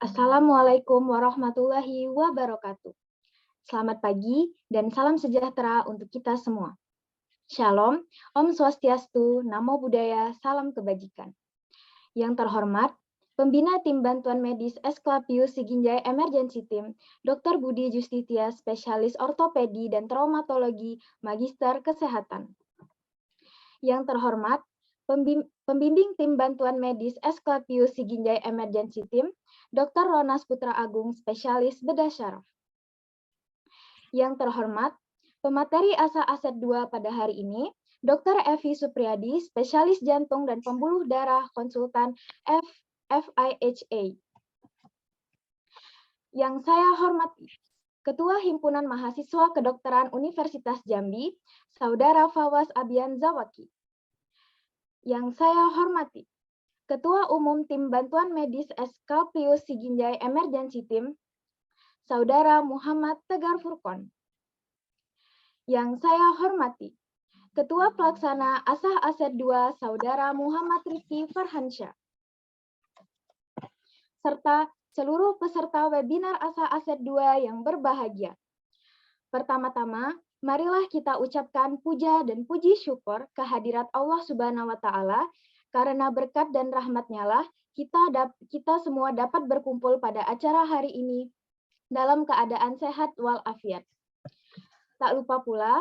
Assalamualaikum warahmatullahi wabarakatuh. Selamat pagi dan salam sejahtera untuk kita semua. Shalom, Om Swastiastu, Namo Buddhaya, salam kebajikan. Yang terhormat, Pembina Tim Bantuan Medis Esclapius Siginjai Emergency Team, Dr. Budi Justitia, Spesialis Ortopedi dan Traumatologi, Magister Kesehatan. Yang terhormat, Pembimbing Tim Bantuan Medis Esclapius Siginjai Emergency Team, Dr. Ronas Putra Agung, Spesialis Bedah Syaraf. Yang terhormat, pemateri ASA Aset 2 pada hari ini, Dr. Evi Supriyadi, Spesialis Jantung dan Pembuluh Darah, Konsultan FIHA. Yang saya hormati, Ketua Himpunan Mahasiswa Kedokteran Universitas Jambi, Saudara Fawaz Abian Zawaki. Yang saya hormati, Ketua Umum Tim Bantuan Medis Esclapius Siginjai Emergency Team, Saudara Muhammad Tegar Furqon. Yang saya hormati, Ketua Pelaksana ASA Aset 2, Saudara Muhammad Rifki Farhansyah. Serta seluruh peserta webinar ASA Aset 2 yang berbahagia. Pertama-tama, marilah kita ucapkan puja dan puji syukur kehadirat Allah Subhanahu wa Ta'ala, karena berkat dan rahmat-Nya lah kita semua dapat berkumpul pada acara hari ini dalam keadaan sehat walafiat. Tak lupa pula,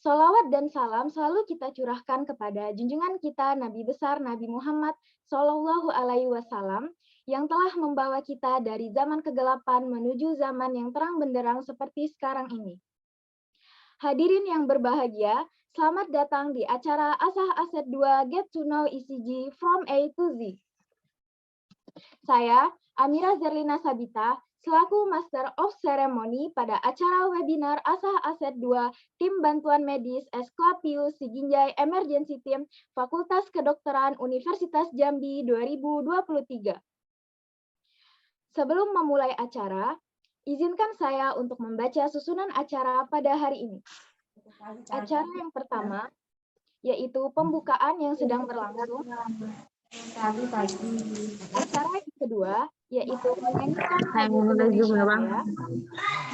sholawat dan salam selalu kita curahkan kepada junjungan kita Nabi besar Nabi Muhammad Shallallahu Alaihi Wasallam yang telah membawa kita dari zaman kegelapan menuju zaman yang terang benderang seperti sekarang ini. Hadirin yang berbahagia, selamat datang di acara ASA Aset 2 Get to Know ECG from A to Z. Saya, Amira Zerlina Sabita, selaku Master of Ceremony pada acara webinar ASA Aset 2 Tim Bantuan Medis Esclapius Siginjai Emergency Team Fakultas Kedokteran Universitas Jambi 2023. Sebelum memulai acara, izinkan saya untuk membaca susunan acara pada hari ini. Acara yang pertama, yaitu pembukaan yang sedang berlangsung. Acara yang kedua, yaitu menyanyikan lagu Indonesia Raya,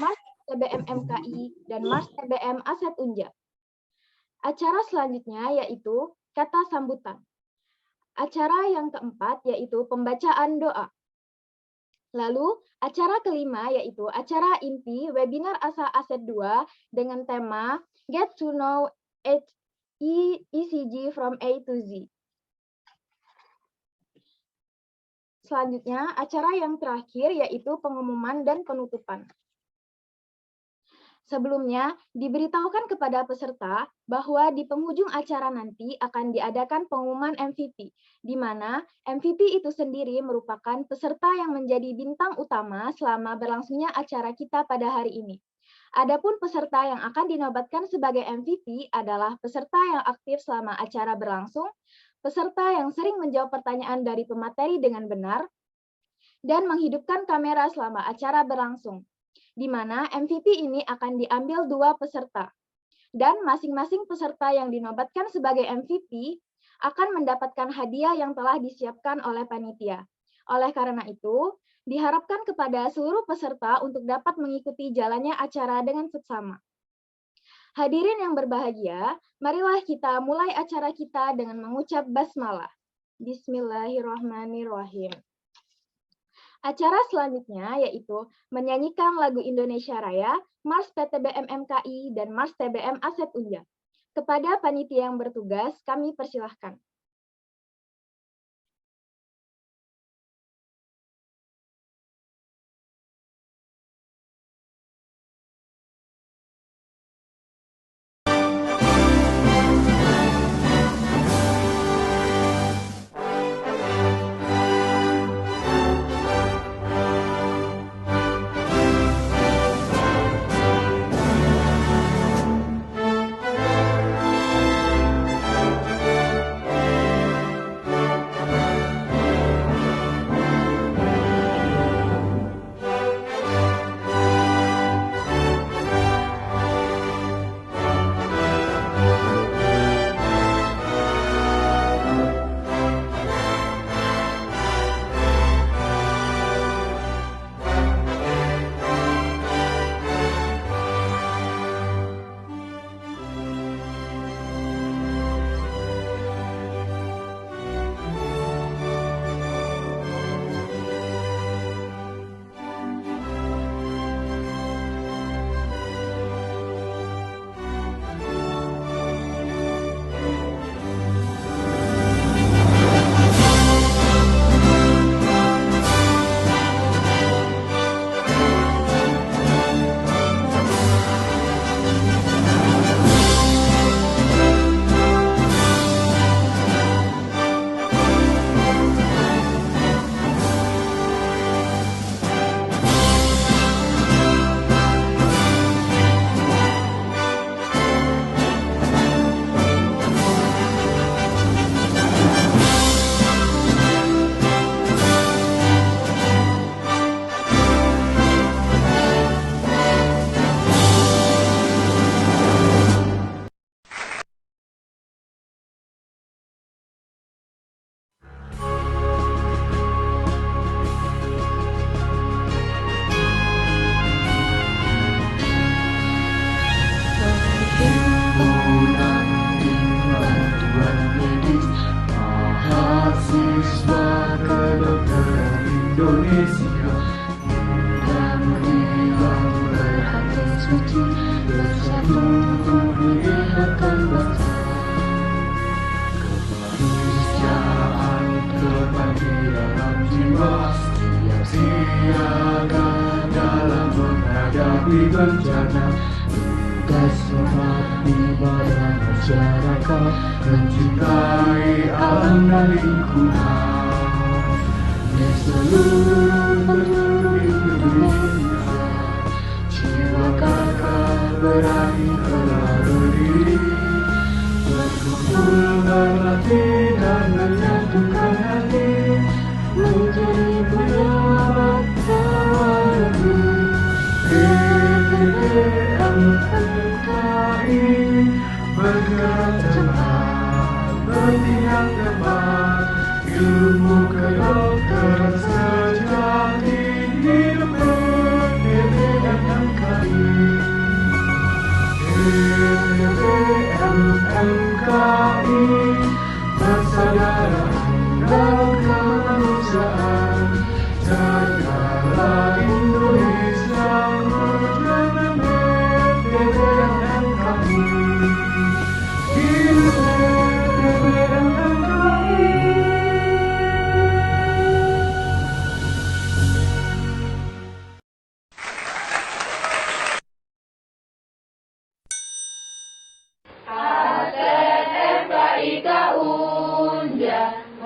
Mars TBM MKI, dan Mars TBM Aset Unja. Acara selanjutnya yaitu kata sambutan. Acara yang keempat yaitu pembacaan doa. Lalu, acara kelima yaitu acara inti webinar ASA Aset 2 dengan tema Get to Know ECG from A to Z. Selanjutnya, acara yang terakhir yaitu pengumuman dan penutupan. Sebelumnya, diberitahukan kepada peserta bahwa di penghujung acara nanti akan diadakan pengumuman MVP, di mana MVP itu sendiri merupakan peserta yang menjadi bintang utama selama berlangsungnya acara kita pada hari ini. Adapun peserta yang akan dinobatkan sebagai MVP adalah peserta yang aktif selama acara berlangsung, peserta yang sering menjawab pertanyaan dari pemateri dengan benar, dan menghidupkan kamera selama acara berlangsung, di mana MVP ini akan diambil 2 peserta. Dan masing-masing peserta yang dinobatkan sebagai MVP akan mendapatkan hadiah yang telah disiapkan oleh panitia. Oleh karena itu, diharapkan kepada seluruh peserta untuk dapat mengikuti jalannya acara dengan seksama. Hadirin yang berbahagia, marilah kita mulai acara kita dengan mengucap basmalah. Bismillahirrahmanirrahim. Acara selanjutnya yaitu menyanyikan lagu Indonesia Raya, Mars PTBM MKI, dan Mars TBM Aset Unja. Kepada panitia yang bertugas, kami persilahkan. siaga dalam menghadapi bencana. Tugas mengabdi pada masyarakat, mencintai alam dan lingkungan di seluruh penjuru Indonesia. Jiwa kakak berani telah berdiri, berkumpul berlatih dan menyatukan hati, menjadi pejabat kawan negeri. PPMMKI bergerak cepat, bertindak tepat, ilmu kedokteran sejati hidup PPMMKI. PPMMKI persaudaraan dan kemanusiaan, jagalah Indonesia, perjuangan PPMMKI. Hidup PPMMKI.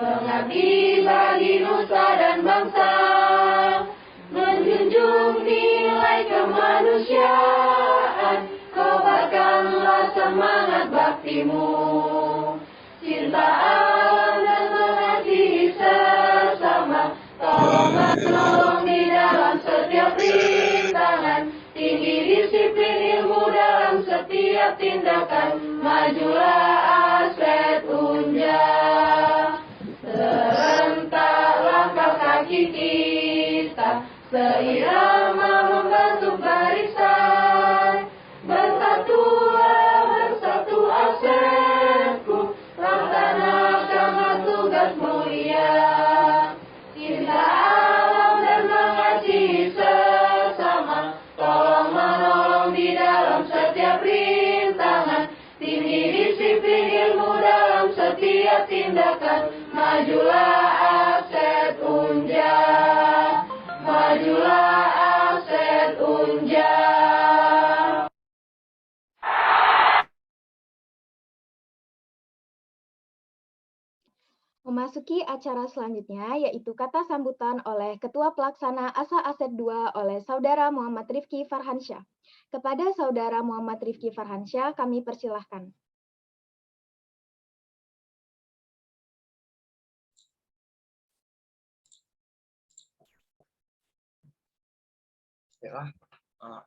Mengabdi bagi nusa dan bangsa, menjunjung nilai kemanusiaan, kobarkanlah semangat baktimu, cinta alam dan mengasihi sesama, tolong menolong di dalam setiap rintangan, tinggi disiplin ilmu dalam setiap tindakan, majulah Aset Unja. Serentak langkah kaki kita, seirama membentuk barisan, bersatulah bersatu Asetku, laksanakan tugas mulia, cinta alam dan mengasihi sesama, tolong menolong di dalam setiap rintangan, tinggi disiplin ilmu dalam setiap tindakan, majulah Aset Unja, majulah Aset Unja. Memasuki acara selanjutnya, yaitu kata sambutan oleh Ketua Pelaksana ASA Aset 2 oleh Saudara Muhammad Rifki Farhansyah. Kepada Saudara Muhammad Rifki Farhansyah, kami persilahkan.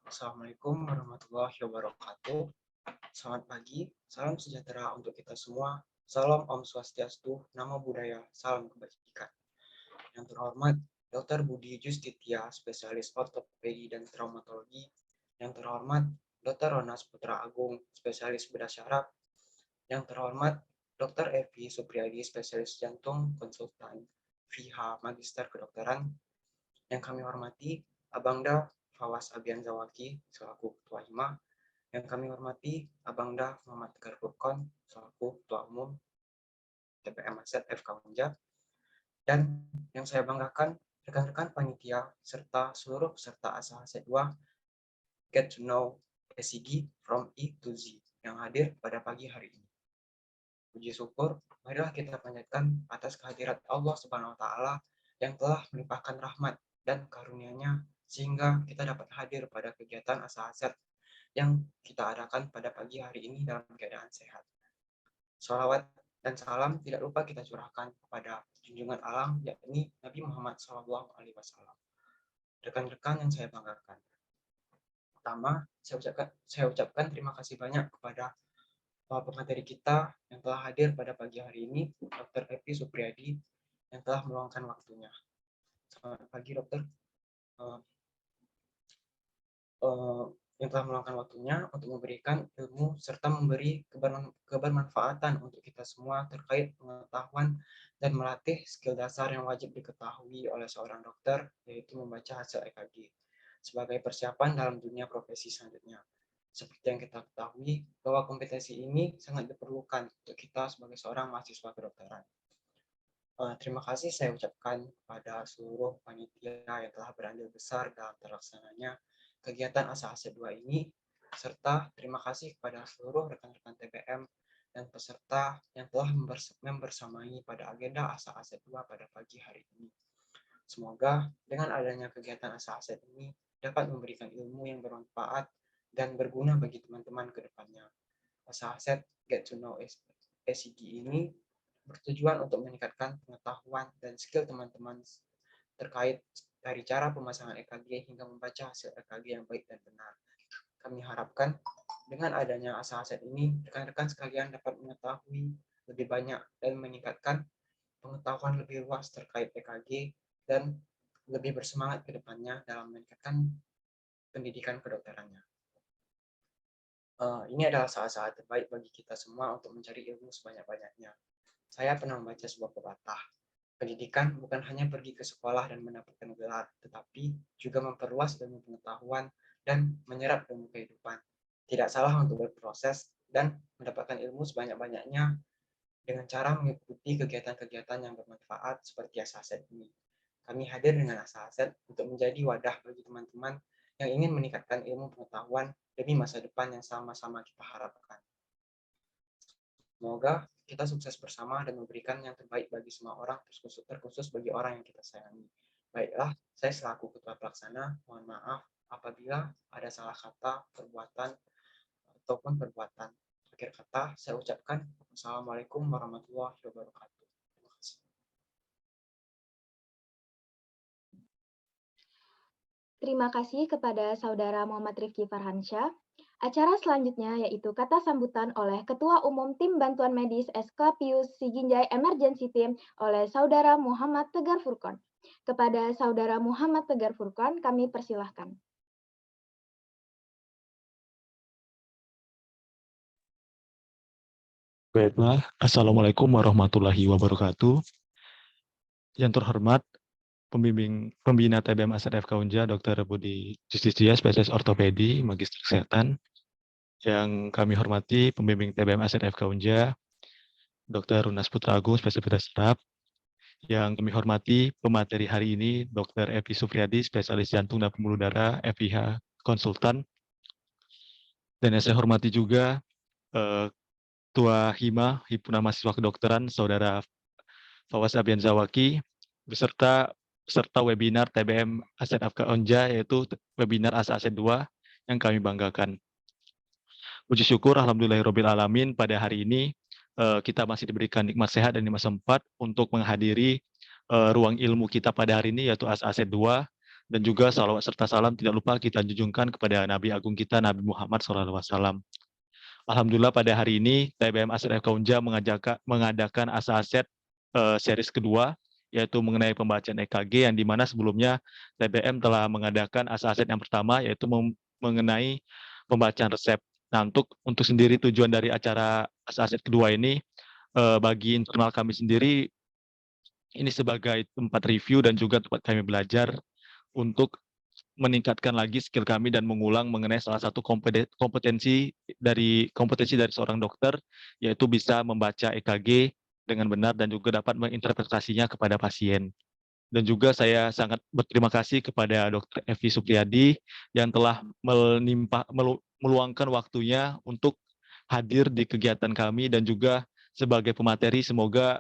Assalamualaikum warahmatullahi wabarakatuh. Selamat pagi, salam sejahtera untuk kita semua. Salam Om Swastiastu, Namo Buddhaya, salam kebajikan. Yang terhormat Dr. Budi Justitia, spesialis ortopedi dan traumatologi. Yang terhormat Dr. Ronas Putra Agung, spesialis bedah syaraf. Yang terhormat Dr. Evi Supriyadi, spesialis jantung, konsultan VH Magister Kedokteran. Yang kami hormati Abangda Fawas Abian Zawaki selaku Ketua HIMA, yang kami hormati Abangda Muhammad Garfurkon selaku Ketua Umum TPM Aset FK Unja, dan yang saya banggakan rekan-rekan panitia serta seluruh peserta ASA Aset 2 Get to Know SIG from E to Z yang hadir pada pagi hari ini. Puji syukur, marilah kita panjatkan atas kehadirat Allah Subhanahu wa Ta'ala yang telah melimpahkan rahmat dan karunia-Nya sehingga kita dapat hadir pada kegiatan ASA Aset yang kita adakan pada pagi hari ini dalam keadaan sehat. Sholawat dan salam tidak lupa kita curahkan kepada junjungan alam, yakni Nabi Muhammad SAW. Rekan-rekan yang saya banggakan. Pertama, saya ucapkan terima kasih banyak kepada pemateri kita yang telah hadir pada pagi hari ini, Dr. Evi Supriyadi, yang telah meluangkan waktunya. Selamat pagi, Dokter. Yang telah meluangkan waktunya untuk memberikan ilmu serta memberi kebermanfaatan untuk kita semua terkait pengetahuan dan melatih skill dasar yang wajib diketahui oleh seorang dokter, yaitu membaca hasil EKG sebagai persiapan dalam dunia profesi selanjutnya. Seperti yang kita ketahui bahwa kompetensi ini sangat diperlukan untuk kita sebagai seorang mahasiswa kedokteran. Terima kasih saya ucapkan kepada seluruh panitia yang telah berandil besar dalam terlaksananya kegiatan ASA 2 ini, serta terima kasih kepada seluruh rekan-rekan TBM dan peserta yang telah membersamai pada agenda ASA 2 pada pagi hari ini. Semoga dengan adanya kegiatan ASA ini dapat memberikan ilmu yang bermanfaat dan berguna bagi teman-teman ke depannya. ASA Get to Know SEG ini bertujuan untuk meningkatkan pengetahuan dan skill teman-teman terkait dari cara pemasangan EKG hingga membaca hasil EKG yang baik dan benar. Kami harapkan dengan adanya ASA ini, rekan-rekan sekalian dapat mengetahui lebih banyak dan meningkatkan pengetahuan lebih luas terkait EKG dan lebih bersemangat ke depannya dalam meningkatkan pendidikan kedokterannya. Ini adalah saat-saat terbaik bagi kita semua untuk mencari ilmu sebanyak-banyaknya. Saya pernah membaca sebuah pepatah, pendidikan bukan hanya pergi ke sekolah dan mendapatkan gelar, tetapi juga memperluas ilmu pengetahuan dan menyerap ilmu kehidupan. Tidak salah untuk berproses dan mendapatkan ilmu sebanyak-banyaknya dengan cara mengikuti kegiatan-kegiatan yang bermanfaat seperti ASA ini. Kami hadir dengan ASA untuk menjadi wadah bagi teman-teman yang ingin meningkatkan ilmu pengetahuan demi masa depan yang sama-sama kita harapkan. Semoga kita sukses bersama dan memberikan yang terbaik bagi semua orang, terkhusus bagi orang yang kita sayangi. Baiklah, saya selaku Ketua Pelaksana, mohon maaf apabila ada salah kata, perbuatan, ataupun perbuatan. Akhir kata, saya ucapkan Assalamualaikum warahmatullahi wabarakatuh. Terima kasih. Terima kasih kepada Saudara Muhammad Rifki Farhansyah. Acara selanjutnya yaitu kata sambutan oleh Ketua Umum Tim Bantuan Medis SK Pius Siginjai Emergency Team oleh Saudara Muhammad Tegar Furqon. Kepada Saudara Muhammad Tegar Furqon, kami persilahkan. Baiklah, Assalamualaikum warahmatullahi wabarakatuh. Yang terhormat, Pembina TBM ASED FK Unja, Dr. Budi Justisia, spesialis ortopedi, Magister Kesehatan. Yang kami hormati, Pembimbing TBM ASED FK Unja, Dr. Runas Putra Agung, spesialis saraf. Yang kami hormati, pemateri hari ini, Dr. Evi Supriyadi, spesialis jantung dan pembuluh darah, FIH Konsultan. Dan yang saya hormati juga, Ketua HIMA, Himpunan Mahasiswa Kedokteran, Saudara Fawaz Abian Zawaki, beserta webinar TBM ASED FK Unja, yaitu webinar ASA 2 yang kami banggakan. Puji syukur alhamdulillahirabbil alamin, pada hari ini kita masih diberikan nikmat sehat dan nikmat sempat untuk menghadiri ruang ilmu kita pada hari ini, yaitu ASA 2, dan juga salawat serta salam tidak lupa kita junjungkan kepada Nabi Agung kita, Nabi Muhammad SAW. Alhamdulillah pada hari ini TBM ASED FK Unja mengadakan ASA series kedua, yaitu mengenai pembacaan EKG, yang dimana sebelumnya TBM telah mengadakan ASA yang pertama, yaitu mengenai pembacaan resep. Nah, untuk sendiri tujuan dari acara ASA kedua ini, bagi internal kami sendiri, ini sebagai tempat review dan juga tempat kami belajar untuk meningkatkan lagi skill kami dan mengulang mengenai salah satu kompetensi dari seorang dokter, yaitu bisa membaca EKG dengan benar dan juga dapat menginterpretasinya kepada pasien. Dan juga saya sangat berterima kasih kepada Dr. Evi Supriyadi yang telah meluangkan waktunya untuk hadir di kegiatan kami, dan juga sebagai pemateri, semoga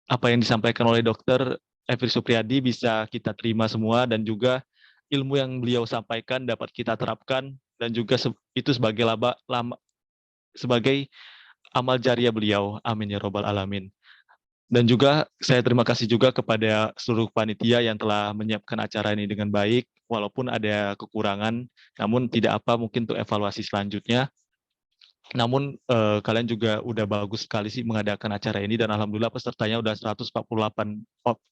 apa yang disampaikan oleh Dr. Evi Supriyadi bisa kita terima semua, dan juga ilmu yang beliau sampaikan dapat kita terapkan, dan juga itu sebagai amal jariah beliau. Amin ya robbal alamin. Dan juga saya terima kasih juga kepada seluruh panitia yang telah menyiapkan acara ini dengan baik, walaupun ada kekurangan, namun tidak apa, mungkin untuk evaluasi selanjutnya. Namun kalian juga udah bagus sekali sih mengadakan acara ini, dan alhamdulillah pesertanya udah 148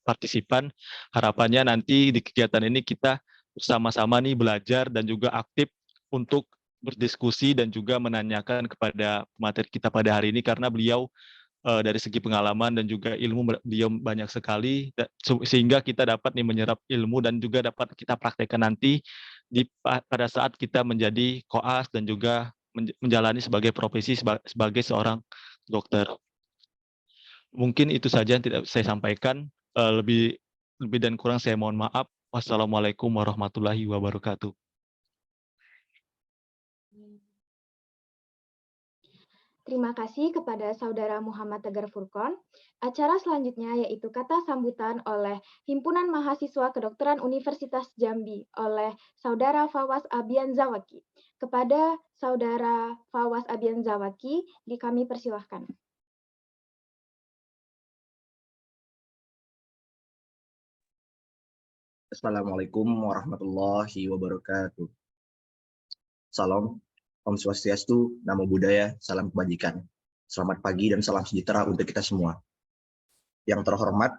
partisipan. Harapannya nanti di kegiatan ini kita bersama-sama nih belajar dan juga aktif untuk berdiskusi dan juga menanyakan kepada materi kita pada hari ini, karena beliau dari segi pengalaman dan juga ilmu beliau banyak sekali, sehingga kita dapat nih menyerap ilmu dan juga dapat kita praktekkan nanti pada saat kita menjadi koas dan juga menjalani sebagai profesi sebagai seorang dokter. Mungkin itu saja yang tidak saya sampaikan. Lebih dan kurang saya mohon maaf. Wassalamualaikum warahmatullahi wabarakatuh. Terima kasih kepada Saudara Muhammad Tegar Furqon. Acara selanjutnya yaitu kata sambutan oleh Himpunan Mahasiswa Kedokteran Universitas Jambi oleh Saudara Fawaz Abian Zawaki. Kepada Saudara Fawaz Abian Zawaki, kami persilahkan. Assalamualaikum warahmatullahi wabarakatuh. Salam, Om Swastiastu, Namo Buddhaya, salam kebajikan. Selamat pagi dan salam sejahtera untuk kita semua. Yang terhormat,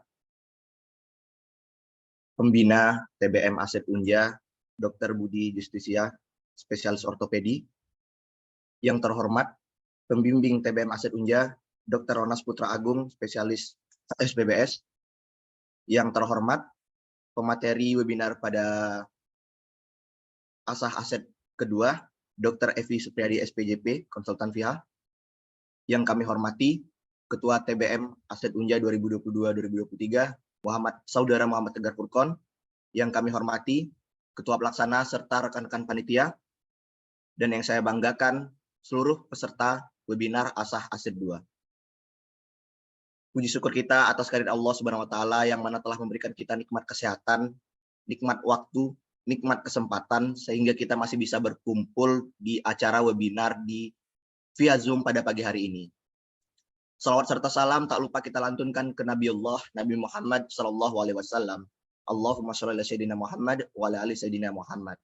Pembina TBM Aset Unja, Dr. Budi Justisia, Spesialis Ortopedi. Yang terhormat, Pembimbing TBM Aset Unja, Dr. Ronas Putra Agung, Spesialis SPBS. Yang terhormat, pemateri webinar pada Asah Aset kedua, Dr. Evi Supriyadi SPJP, Konsultan FIHA. Yang kami hormati, Ketua TBM Aset Unja 2022-2023, Saudara Muhammad Tegar Furqon. Yang kami hormati, Ketua Pelaksana serta rekan-rekan panitia. Dan yang saya banggakan, seluruh peserta webinar Asah Aset 2. Puji syukur kita atas kehadirat Allah Subhanahu wa taala yang mana telah memberikan kita nikmat kesehatan, nikmat waktu, nikmat kesempatan sehingga kita masih bisa berkumpul di acara webinar via Zoom pada pagi hari ini. Salawat serta salam tak lupa kita lantunkan ke Nabi Allah, Nabi Muhammad sallallahu alaihi wasallam. Allahumma shalli ala sayyidina Muhammad wa ala ali sayyidina Muhammad.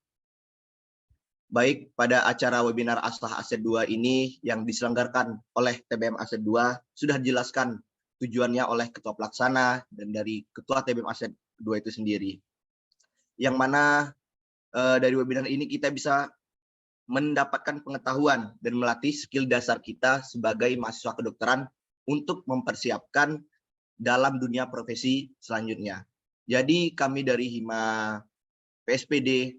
Baik, pada acara webinar Asah Aset 2 ini yang diselenggarakan oleh TBM Aset 2 sudah dijelaskan tujuannya oleh Ketua Pelaksana dan dari Ketua TBM Aset 2 itu sendiri. Yang mana dari webinar ini kita bisa mendapatkan pengetahuan dan melatih skill dasar kita sebagai mahasiswa kedokteran untuk mempersiapkan dalam dunia profesi selanjutnya. Jadi kami dari Hima PSPD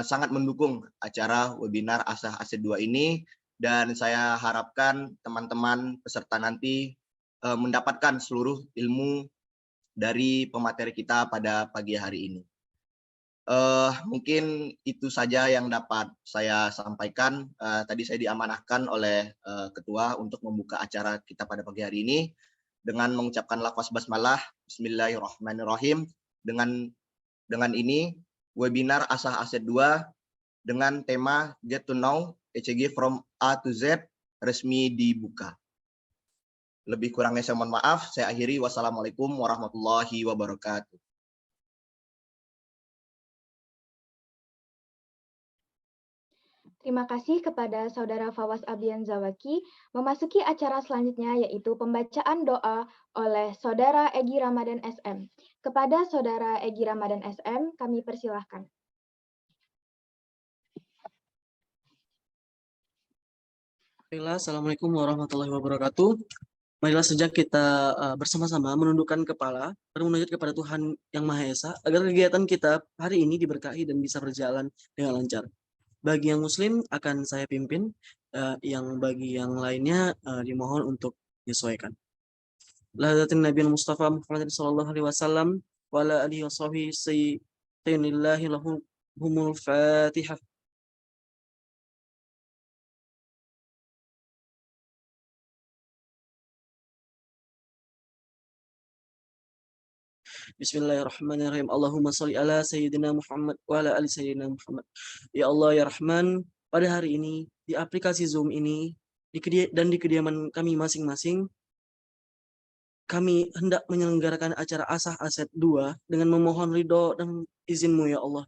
sangat mendukung acara webinar Asah Aset 2 ini dan saya harapkan teman-teman peserta nanti mendapatkan seluruh ilmu dari pemateri kita pada pagi hari ini. Mungkin itu saja yang dapat saya sampaikan. Tadi saya diamanahkan oleh Ketua untuk membuka acara kita pada pagi hari ini dengan mengucapkan lafaz basmalah, Bismillahirrahmanirrahim. Dengan ini webinar Asah Aset 2 dengan tema Get to Know ECG from A to Z resmi dibuka. Lebih kurangnya saya mohon maaf. Saya akhiri. Wassalamualaikum warahmatullahi wabarakatuh. Terima kasih kepada Saudara Fawaz Abian Zawaki. Memasuki acara selanjutnya yaitu pembacaan doa oleh Saudara Egy Ramadan SM. Kepada Saudara Egy Ramadan SM, kami persilahkan. Assalamualaikum warahmatullahi wabarakatuh. Marilah sejak kita bersama-sama menundukkan kepala dan menunjuk kepada Tuhan Yang Maha Esa agar kegiatan kita hari ini diberkahi dan bisa berjalan dengan lancar. Bagi yang Muslim akan saya pimpin, yang bagi yang lainnya dimohon untuk menyesuaikan. Lahadatin Nabi Mustafa Muhammad sallallahu alaihi wasallam wa ala alihi washabihi sayyidinillahi lahumul Fatihah. Bismillahirrahmanirrahim. Allahumma sholli ala sayyidina Muhammad wa ala ali sayyidina Muhammad. Ya Allah ya Rahman, pada hari ini di aplikasi Zoom ini dan di kediaman kami masing-masing, kami hendak menyelenggarakan acara Asah Aset 2 dengan memohon ridho dan izin-Mu ya Allah.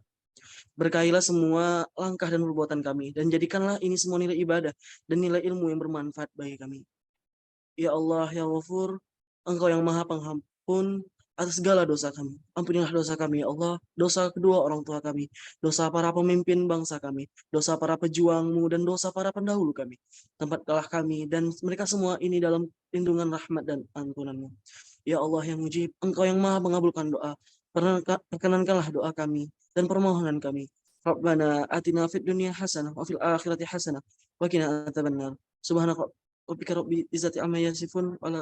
Berkahilah semua langkah dan perbuatan kami dan jadikanlah ini semua nilai ibadah dan nilai ilmu yang bermanfaat bagi kami. Ya Allah ya Ghafur, Engkau yang Maha Pengampun atas segala dosa kami. Ampunilah dosa kami, ya Allah, dosa kedua orang tua kami, dosa para pemimpin bangsa kami, dosa para pejuang-Mu, dan dosa para pendahulu kami. Tempatkanlah kami dan mereka semua ini dalam lindungan rahmat dan ampunan-Mu. Ya Allah yang mujib, Engkau yang Maha mengabulkan doa, perkenankanlah doa kami dan permohonan kami. Rabbana atina fid dunya hasanah wa fil akhirati hasanah wa qina adzabannar. Subhanaka rabbika rabbil izzati amma yasifun wa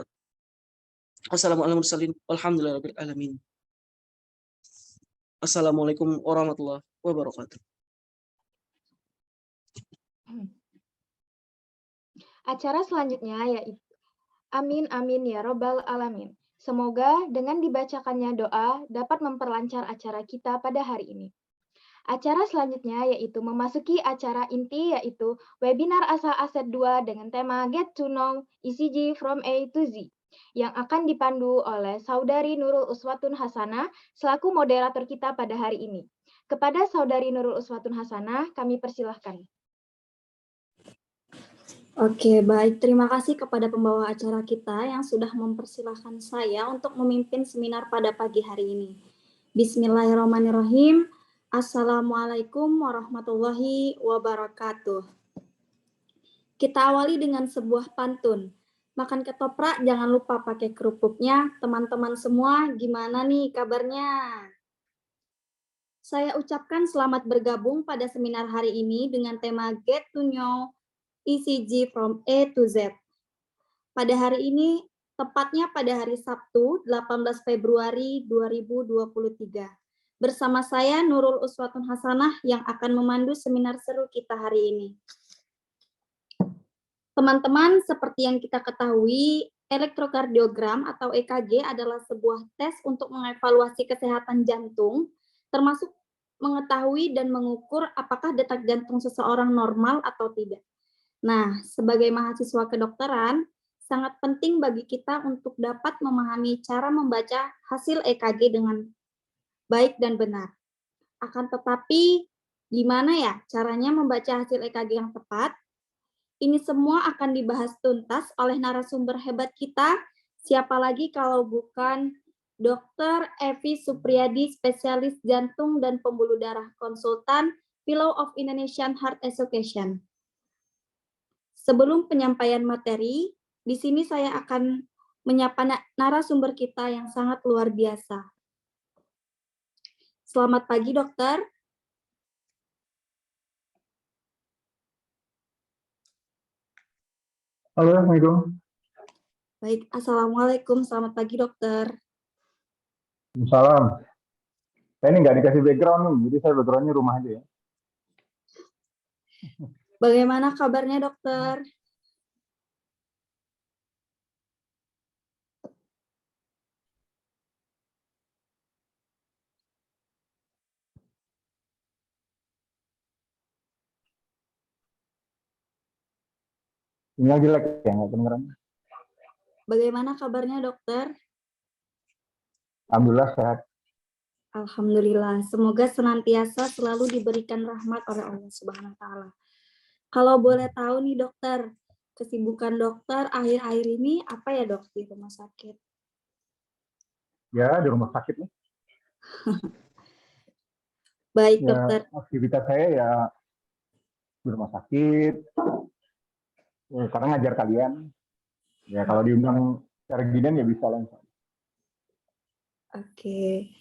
Wassalamualaikum warahmatullahi wabarakatuh. Assalamualaikum warahmatullahi wabarakatuh. Acara selanjutnya yaitu Amin Amin ya Robbal Alamin. Semoga dengan dibacakannya doa dapat memperlancar acara kita pada hari ini. Acara selanjutnya yaitu memasuki acara inti yaitu webinar Asal Aset 2 dengan tema Get to Know ECG from A to Z yang akan dipandu oleh Saudari Nurul Uswatun Hasanah selaku moderator kita pada hari ini. Kepada Saudari Nurul Uswatun Hasanah kami persilahkan. Oke, baik. Terima kasih kepada pembawa acara kita yang sudah mempersilahkan saya untuk memimpin seminar pada pagi hari ini. Bismillahirrahmanirrahim. Assalamualaikum warahmatullahi wabarakatuh. Kita awali dengan sebuah pantun. Makan ketoprak jangan lupa pakai kerupuknya. Teman-teman semua, gimana nih kabarnya? Saya ucapkan selamat bergabung pada seminar hari ini dengan tema Get to Know ECG from A to Z. Pada hari ini, tepatnya pada hari Sabtu, 18 Februari 2023. Bersama saya, Nurul Uswatun Hasanah, yang akan memandu seminar seru kita hari ini. Teman-teman, seperti yang kita ketahui, elektrokardiogram atau EKG adalah sebuah tes untuk mengevaluasi kesehatan jantung, termasuk mengetahui dan mengukur apakah detak jantung seseorang normal atau tidak. Nah, sebagai mahasiswa kedokteran, sangat penting bagi kita untuk dapat memahami cara membaca hasil EKG dengan baik dan benar. Akan tetapi, gimana ya caranya membaca hasil EKG yang tepat? Ini semua akan dibahas tuntas oleh narasumber hebat kita, siapa lagi kalau bukan Dr. Evi Supriyadi, spesialis jantung dan pembuluh darah, konsultan, Fellow of Indonesian Heart Association. Sebelum penyampaian materi, di sini saya akan menyapa narasumber kita yang sangat luar biasa. Selamat pagi, dokter. Halo, Assalamualaikum. Baik, Assalamualaikum. Selamat pagi, dokter. Salam. Saya ini nggak dikasih background nih, jadi saya backgroundnya rumah aja ya. Bagaimana kabarnya, dokter? Sinyal jelek ya, nggak kedengeran. Bagaimana kabarnya, dokter? Alhamdulillah sehat. Alhamdulillah. Semoga senantiasa selalu diberikan rahmat oleh Allah Subhanahu wa Ta'ala. Kalau boleh tahu nih, dokter, kesibukan dokter akhir-akhir ini apa ya, dok, di rumah sakit? Ya, di rumah sakit nih. Baik, Ya, dokter. aktivitas saya ya di rumah sakit, ya, karena ngajar kalian. Ya, kalau diundang secara ginian ya bisa langsung. Oke,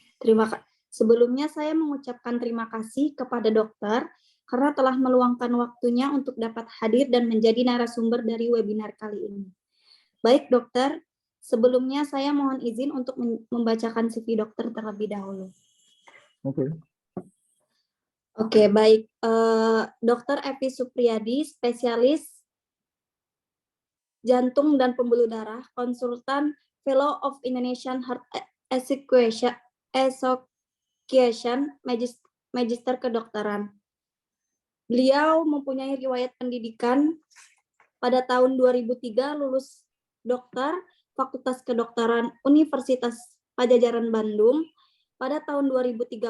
sebelumnya saya mengucapkan terima kasih kepada dokter karena telah meluangkan waktunya untuk dapat hadir dan menjadi narasumber dari webinar kali ini. Baik, dokter, sebelumnya saya mohon izin untuk membacakan CV dokter terlebih dahulu. Oke. Oke, baik. Dr. Evi Supriyadi, spesialis jantung dan pembuluh darah, konsultan Fellow of Indonesian Heart Association, Magister Kedokteran. Beliau mempunyai riwayat pendidikan pada tahun 2003 lulus dokter Fakultas Kedokteran Universitas Padjadjaran Bandung. Pada tahun 2013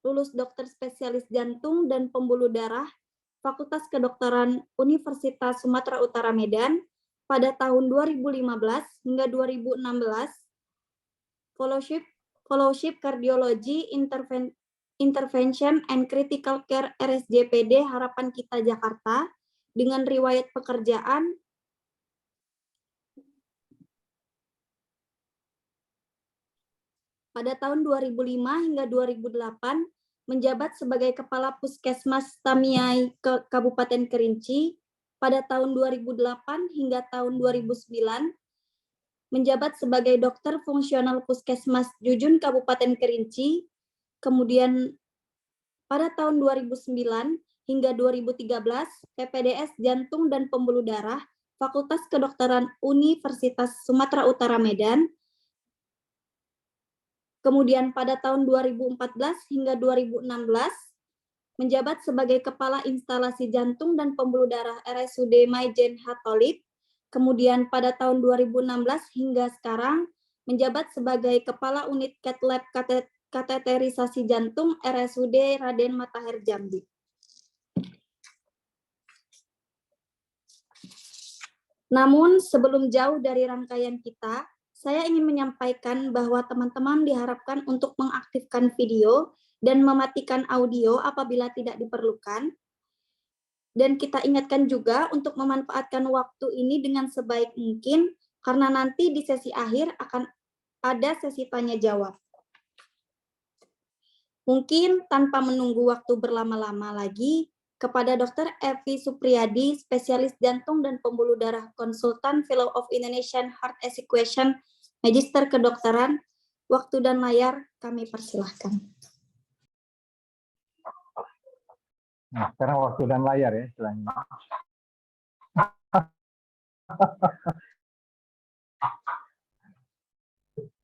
lulus dokter spesialis jantung dan pembuluh darah Fakultas Kedokteran Universitas Sumatera Utara Medan. Pada tahun 2015 hingga 2016 Fellowship Cardiology Intervention and Critical Care RSJPD Harapan Kita Jakarta dengan riwayat pekerjaan pada tahun 2005 hingga 2008 menjabat sebagai Kepala Puskesmas Tamiai Kabupaten Kerinci. Pada tahun 2008 hingga tahun 2009 menjabat sebagai dokter fungsional Puskesmas Jujun Kabupaten Kerinci, kemudian pada tahun 2009 hingga 2013 PPDS Jantung dan Pembuluh Darah Fakultas Kedokteran Universitas Sumatera Utara Medan. Kemudian pada tahun 2014 hingga 2016 menjabat sebagai Kepala Instalasi Jantung dan Pembuluh Darah RSUD Maijen Hatolib. Kemudian pada tahun 2016 hingga sekarang menjabat sebagai Kepala Unit Cath Lab Kateterisasi Jantung RSUD Raden Matahir Jambi. Namun sebelum jauh dari rangkaian kita, saya ingin menyampaikan bahwa teman-teman diharapkan untuk mengaktifkan video dan mematikan audio apabila tidak diperlukan. Dan kita ingatkan juga untuk memanfaatkan waktu ini dengan sebaik mungkin, karena nanti di sesi akhir akan ada sesi tanya jawab. Mungkin tanpa menunggu waktu berlama-lama lagi, kepada Dr. Evi Supriyadi, spesialis jantung dan pembuluh darah, konsultan Fellow of Indonesian Heart Association, Magister Kedokteran, waktu dan layar kami persilahkan. Nah, sekarang waktu dan layar ya istilahnya.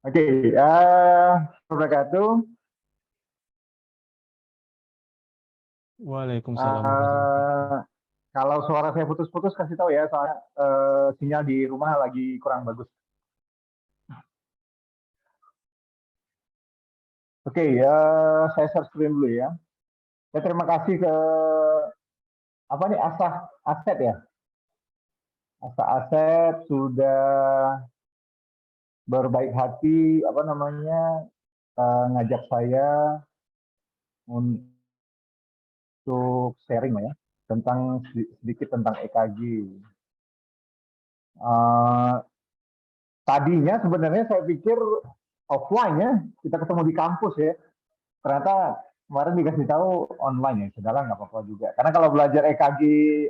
Oke, wabarakatuh. Waalaikumsalam. Kalau suara saya putus-putus kasih tahu ya, soalnya sinyal di rumah lagi kurang bagus. Oke, saya share screen dulu ya. Ya, terima kasih ke apa nih Aset ya. Aset sudah berbaik hati ngajak saya untuk sharing ya tentang sedikit tentang EKG. Tadinya sebenarnya saya pikir offline ya, kita ketemu di kampus ya. Ternyata kemarin dikasih tahu online ya, sudahlah nggak apa-apa juga. Karena kalau belajar EKG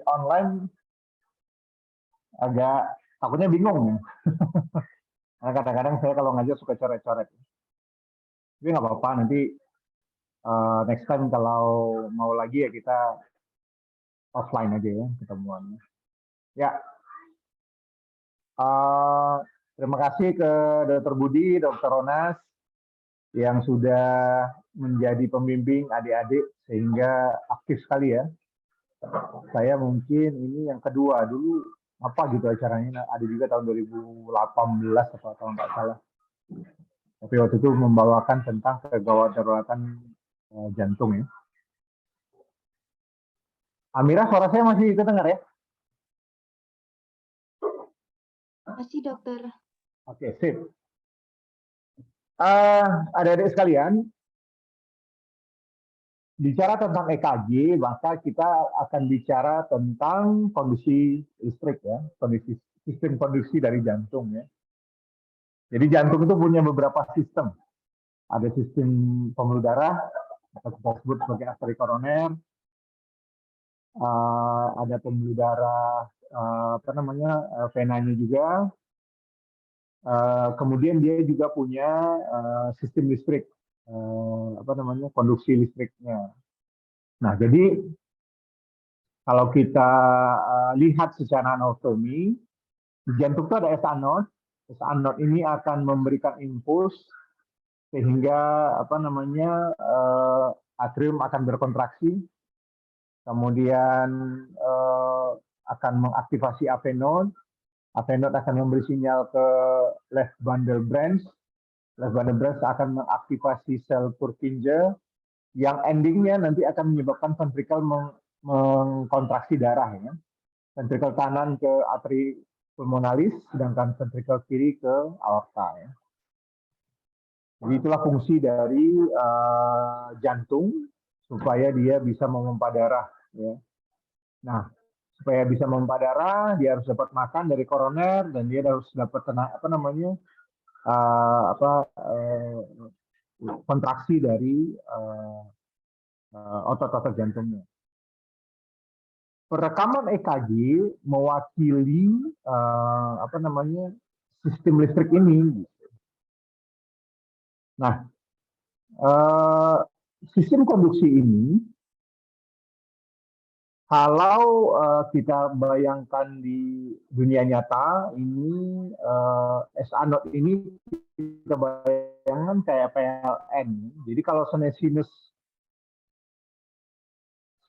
online agak takutnya bingung ya. Karena kadang-kadang saya kalau ngajar suka coret-coret. Tapi nggak apa-apa, nanti next time kalau mau lagi ya kita offline aja ya ketemuannya. Ya, terima kasih ke Dr. Budi, Dr. Ronas yang sudah menjadi pembimbing adik-adik sehingga aktif sekali ya. Saya mungkin ini yang kedua, dulu apa gitu acaranya, ada juga tahun 2018 atau tahun nggak salah. Tapi waktu itu membawakan tentang kegawat-daruratan jantung ya. Amira, suara saya masih kedengar ya? Masih, dokter. Oke, sip. Adik-adik sekalian, bicara tentang EKG, maka kita akan bicara tentang kondisi listrik ya, kondisi sistem konduksi dari jantung ya. Jadi jantung itu punya beberapa sistem. Ada sistem pembuluh darah, atau kita sebut sebagai arteri koroner. Ada pembuluh darah venanya juga. Kemudian dia juga punya sistem listrik, konduksi listriknya. Nah, jadi kalau kita lihat secara anatomi, di jantung itu ada S anode. S anode ini akan memberikan impuls sehingga atrium akan berkontraksi, kemudian akan mengaktifasi AV node. AV node akan memberi sinyal ke left bundle branch. Left bundle branch akan mengaktifasi sel Purkinje, yang endingnya nanti akan menyebabkan ventrikel mengkontraksi darah ya. Ventrikel kanan ke arteri pulmonalis, sedangkan ventrikel kiri ke aorta ya. Jadi itulah fungsi dari jantung supaya dia bisa memompa darah ya. Nah, supaya bisa memompa darah, dia harus dapat makan dari koroner dan dia harus dapat kontraksi dari otot-otot jantungnya. Perekaman EKG mewakili sistem listrik ini. Nah, sistem konduksi ini, kalau kita bayangkan di dunia nyata, ini S anode ini kita bayangkan kayak PLN. Jadi kalau sinus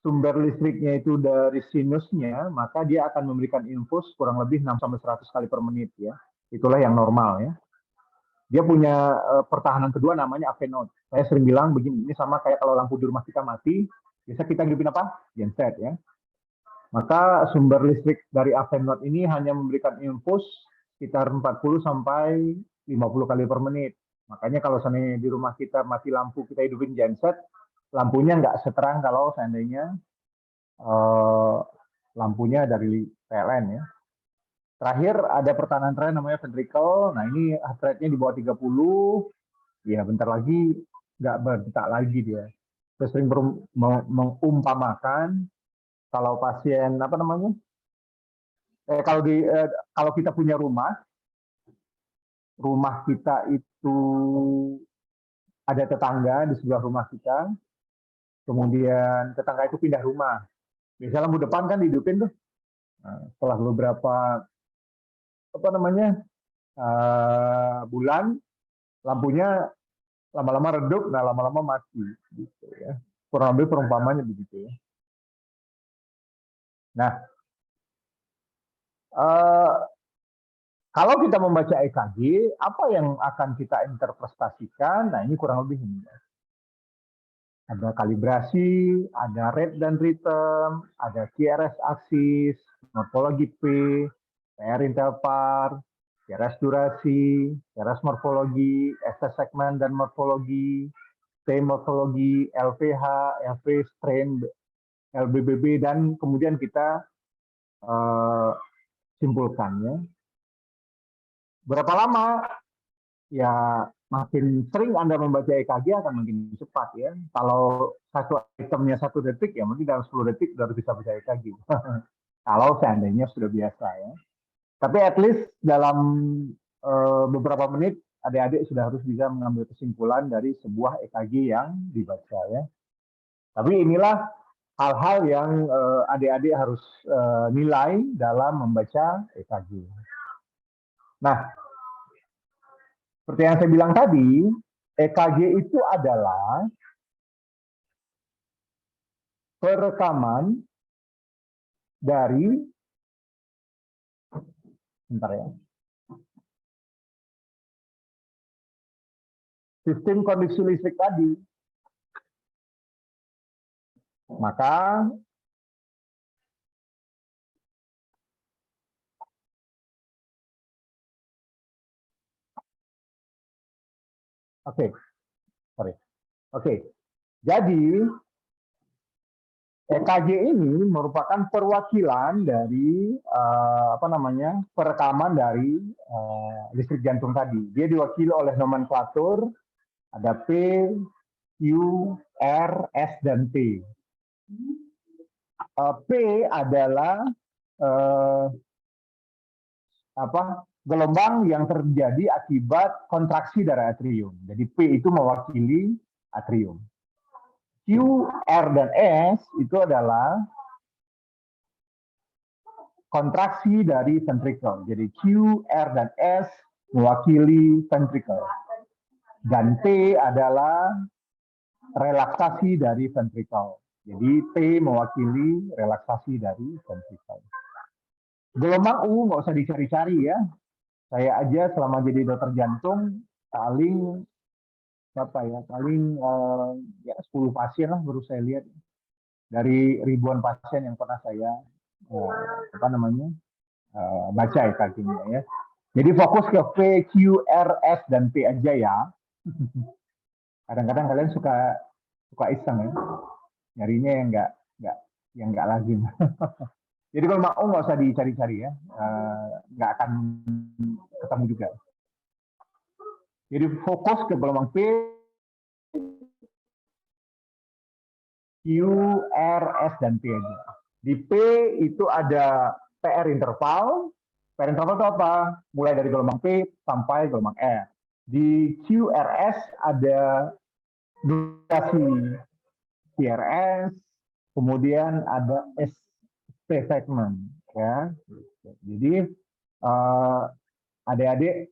sumber listriknya itu dari sinusnya, maka dia akan memberikan infus kurang lebih 6-100 kali per menit ya. Itulah yang normal ya. Dia punya pertahanan kedua namanya avenode. Saya sering bilang begini, ini sama kayak kalau lampu di rumah kita mati, biasa kita hidupin apa? Genset ya. Maka sumber listrik dari avenode ini hanya memberikan infus sekitar 40 sampai 50 kali per menit. Makanya kalau seandainya di rumah kita mati lampu, kita hidupin genset, lampunya nggak seterang kalau seandainya lampunya dari PLN ya. Terakhir ada pertahanan terakhir namanya ventricle. Nah ini heart rate-nya di bawah 30, ya bentar lagi nggak berdetak lagi dia. Saya sering mengumpamakan kalau pasien apa namanya, kalau kita punya rumah kita itu ada tetangga di sebelah rumah kita, kemudian tetangga itu pindah rumah. Misalnya lampu depan kan dihidupin tuh. Nah, setelah beberapa apa namanya bulan, lampunya lama-lama redup, nah lama-lama mati, gitu ya. Kurang lebih perumpamannya begitu ya. Nah, kalau kita membaca EKG, apa yang akan kita interpretasikan? Nah, ini kurang lebih ini. Ada kalibrasi, ada rate dan rhythm, ada QRS aksis, morfologi P, PR interval, QRS durasi, QRS morfologi, SS segmen dan morfologi, T morfologi, LVH, LV strain, LBBB, dan kemudian kita simpulkannya. Berapa lama? Ya makin sering Anda membaca EKG akan makin cepat ya. Kalau satu itemnya 1 detik ya mungkin dalam 10 detik sudah bisa baca EKG. Kalau seandainya sudah biasa ya. Tapi at least dalam beberapa menit adik-adik sudah harus bisa mengambil kesimpulan dari sebuah EKG yang dibaca ya. Tapi inilah hal-hal yang adik-adik harus nilai dalam membaca EKG. Nah, seperti yang saya bilang tadi, EKG itu adalah perekaman dari, bentar ya, sistem kondisi listrik tadi. Maka jadi EKG ini merupakan perwakilan dari perekaman dari listrik jantung tadi. Dia diwakili oleh nomenklatur ada P, Q, R, S, dan T. P adalah gelombang yang terjadi akibat kontraksi dari atrium. Jadi P itu mewakili atrium. Q, R, dan S itu adalah kontraksi dari ventricle. Jadi Q, R, dan S mewakili ventricle. Dan T adalah relaksasi dari ventricle. Jadi T mewakili relaksasi dari ventricle. Gelombang U nggak usah dicari-cari ya. Saya aja selama jadi dokter jantung paling 10 pasien lah baru saya lihat dari ribuan pasien yang pernah saya baca EKG-nya ya. Jadi fokus ke P, Q, R, S, dan T aja ya. Kadang-kadang kalian suka iseng ya, nyarinya yang nggak lazim. Jadi kalau mau nggak usah dicari-cari ya, nggak akan ketemu juga. Jadi fokus ke gelombang P, Q, R, S, dan T aja. Di P itu ada PR interval, Per interval itu apa? Mulai dari gelombang P sampai gelombang R. Di QRS ada durasi QRS, kemudian ada SP segment, ya. Jadi adik-adik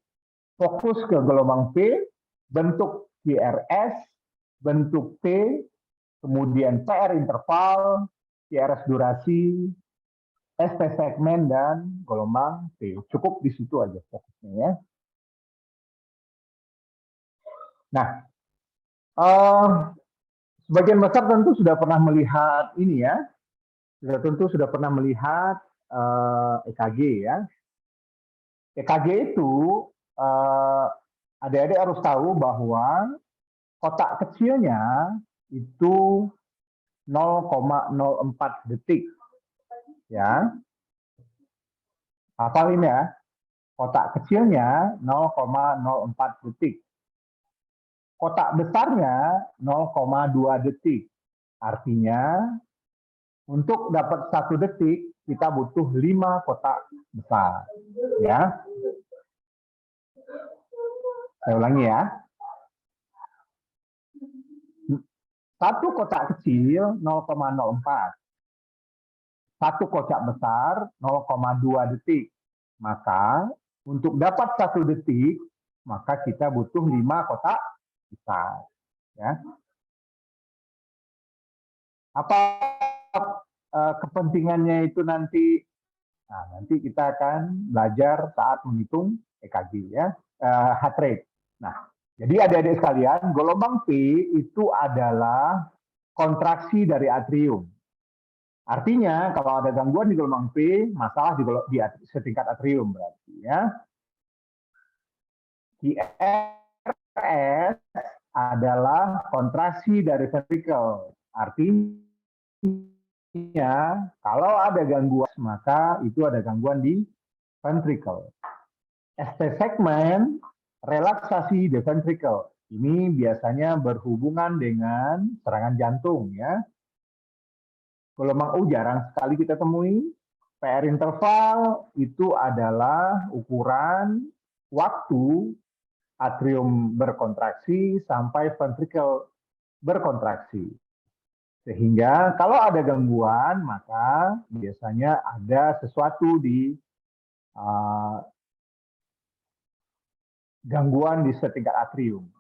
fokus ke gelombang P, bentuk QRS, bentuk P, kemudian PR interval, QRS durasi, SP segmen, dan gelombang P. Cukup di situ aja fokusnya, ya. Nah, sebagian besar tentu sudah pernah melihat ini, ya. Sudah pernah melihat EKG, ya. EKG itu adik-adik harus tahu bahwa kotak kecilnya itu 0,04 detik, ya. Hafalin ya, kotak kecilnya 0,04 detik. Kotak besarnya 0,2 detik. Artinya untuk dapat 1 detik kita butuh 5 kotak besar, ya. Saya ulangi ya. 1 kotak kecil 0,04. 1 kotak besar 0,2 detik. Maka untuk dapat 1 detik, maka kita butuh 5 kotak besar. Ya. Apa kepentingannya itu nanti? Nah, nanti kita akan belajar saat menghitung EKG, ya, heart rate. Nah, jadi adik-adik sekalian, gelombang P itu adalah kontraksi dari atrium. Artinya kalau ada gangguan di gelombang P, masalah di setingkat atrium berarti, ya. QRS adalah kontraksi dari ventricle. Artinya kalau ada gangguan, maka itu ada gangguan di ventricle. ST segmen, relaksasi the ventricle. Ini biasanya berhubungan dengan serangan jantung, ya. Gelombang U jarang sekali kita temui. PR interval itu adalah ukuran waktu atrium berkontraksi sampai ventricle berkontraksi. Sehingga kalau ada gangguan, maka biasanya ada sesuatu di gangguan di setingkat atrium.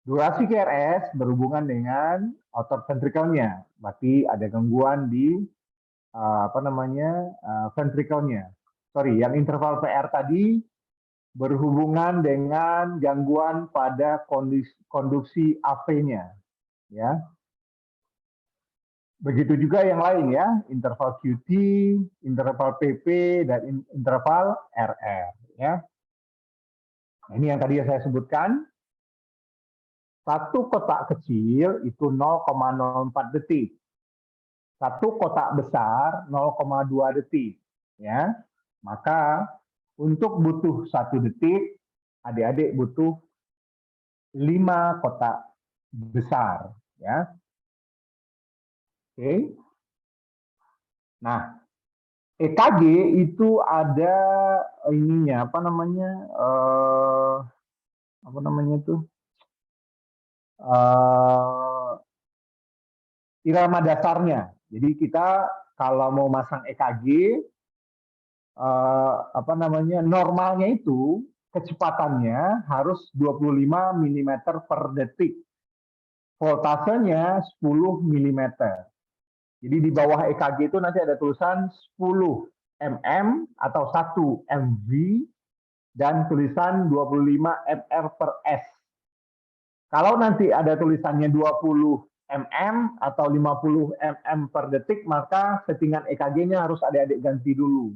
Durasi QRS berhubungan dengan otot ventrikelnya, berarti ada gangguan di ventrikelnya. Sorry, yang interval PR tadi berhubungan dengan gangguan pada konduksi AV-nya, ya. Begitu juga yang lain, ya, interval QT, interval PP, dan interval RR, ya. Nah, ini yang tadi saya sebutkan. 1 kotak kecil itu 0,04 detik. 1 kotak besar 0,2 detik, ya. Maka untuk butuh 1 detik, adik-adik butuh 5 kotak besar, ya. Oke. Nah, EKG itu ada ininya, irama dasarnya. Jadi kita kalau mau masang EKG, normalnya itu kecepatannya harus 25 mm per detik. Voltasenya 10 mm. Jadi di bawah EKG itu nanti ada tulisan 10 mm atau 1 mV dan tulisan 25 mR per S. Kalau nanti ada tulisannya 20 mm atau 50 mm per detik, maka settingan EKG-nya harus adik-adik ganti dulu.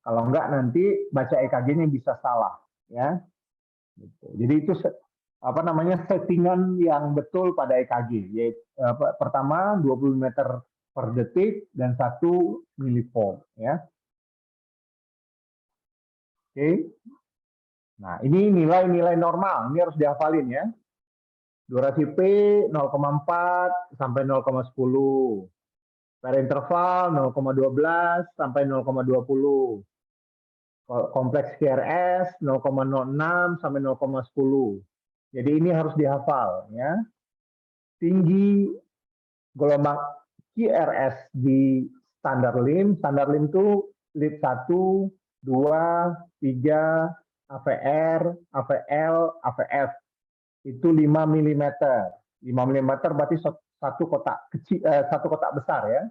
Kalau enggak nanti baca EKG-nya bisa salah, ya. Jadi itu settingan yang betul pada EKG. Yaitu, pertama 20 meter per detik dan 1 milivolt, ya. Oke. Nah, ini nilai-nilai normal, ini harus dihafalin, ya. Durasi P 0,4 sampai 0,10. Per interval 0,12 sampai 0,20. Kompleks QRS 0,06 sampai 0,10. Jadi ini harus dihafal ya. Tinggi gelombang QRS di standar lim itu lit 1, 2, 3, AVR, AVL, AVF. Itu 5 mm. 5 mm berarti satu kotak kecil, satu kotak besar ya.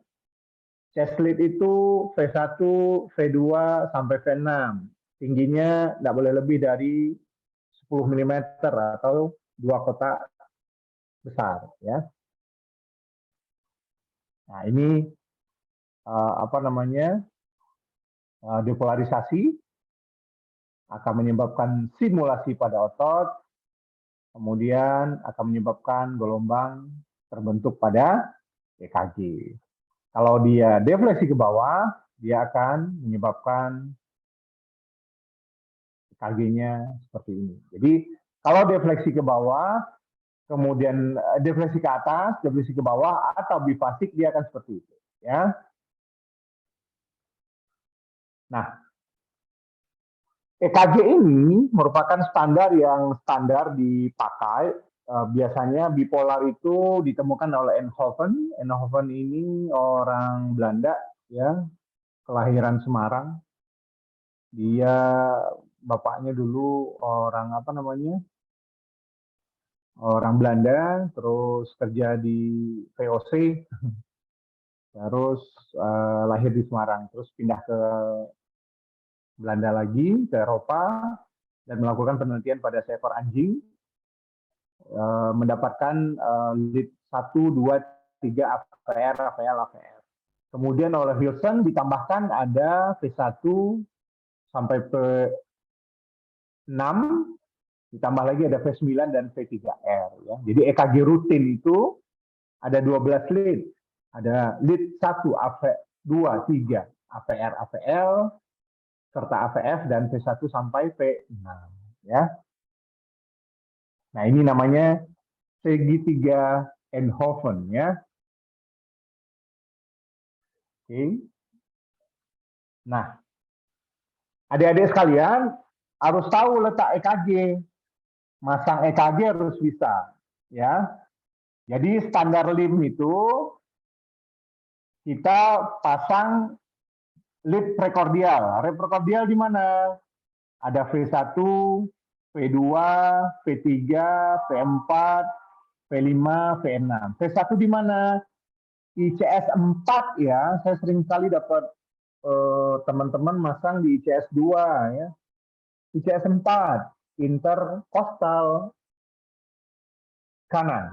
Chestlit itu V1, V2 sampai V6. Tingginya tidak boleh lebih dari 10 mm atau 2 kotak besar ya. Nah, ini apa namanya? Depolarisasi akan menyebabkan simulasi pada otot, kemudian akan menyebabkan gelombang terbentuk pada EKG. Kalau dia defleksi ke bawah, dia akan menyebabkan EKG-nya seperti ini. Jadi kalau defleksi ke bawah, kemudian defleksi ke atas, defleksi ke bawah, atau bifasik, dia akan seperti itu. Ya. Nah, EKG ini merupakan standar yang standar dipakai. Biasanya bipolar itu ditemukan oleh Eindhoven. Eindhoven ini orang Belanda, ya, kelahiran Semarang. Dia bapaknya dulu orang apa namanya? Orang Belanda, terus kerja di VOC, terus lahir di Semarang, terus pindah ke Belanda lagi, ke Eropa, dan melakukan penelitian pada seekor anjing, mendapatkan lead 1, 2, 3 AVR, AVL, AVR. Kemudian oleh Wilson ditambahkan ada V1 sampai V6, ditambah lagi ada V9 dan V3R. Ya. Jadi EKG rutin itu ada 12 lead. Ada lead 1, AV2, 3, AVR, AVL, serta AVF, dan V1 sampai V6. Ya. Nah, ini namanya segitiga Eindhoven. Ya. Oke. Nah, adik-adik sekalian harus tahu letak EKG. Masang EKG harus bisa. Ya. Jadi standar lim itu kita pasang lead prekordial. Prekordial di mana? Ada V1, V2, V3, V4, V5, V6. V1 di mana? ICS 4 ya. Saya sering kali dapat teman-teman masang di ICS 2 ya. ICS 4, interkostal kanan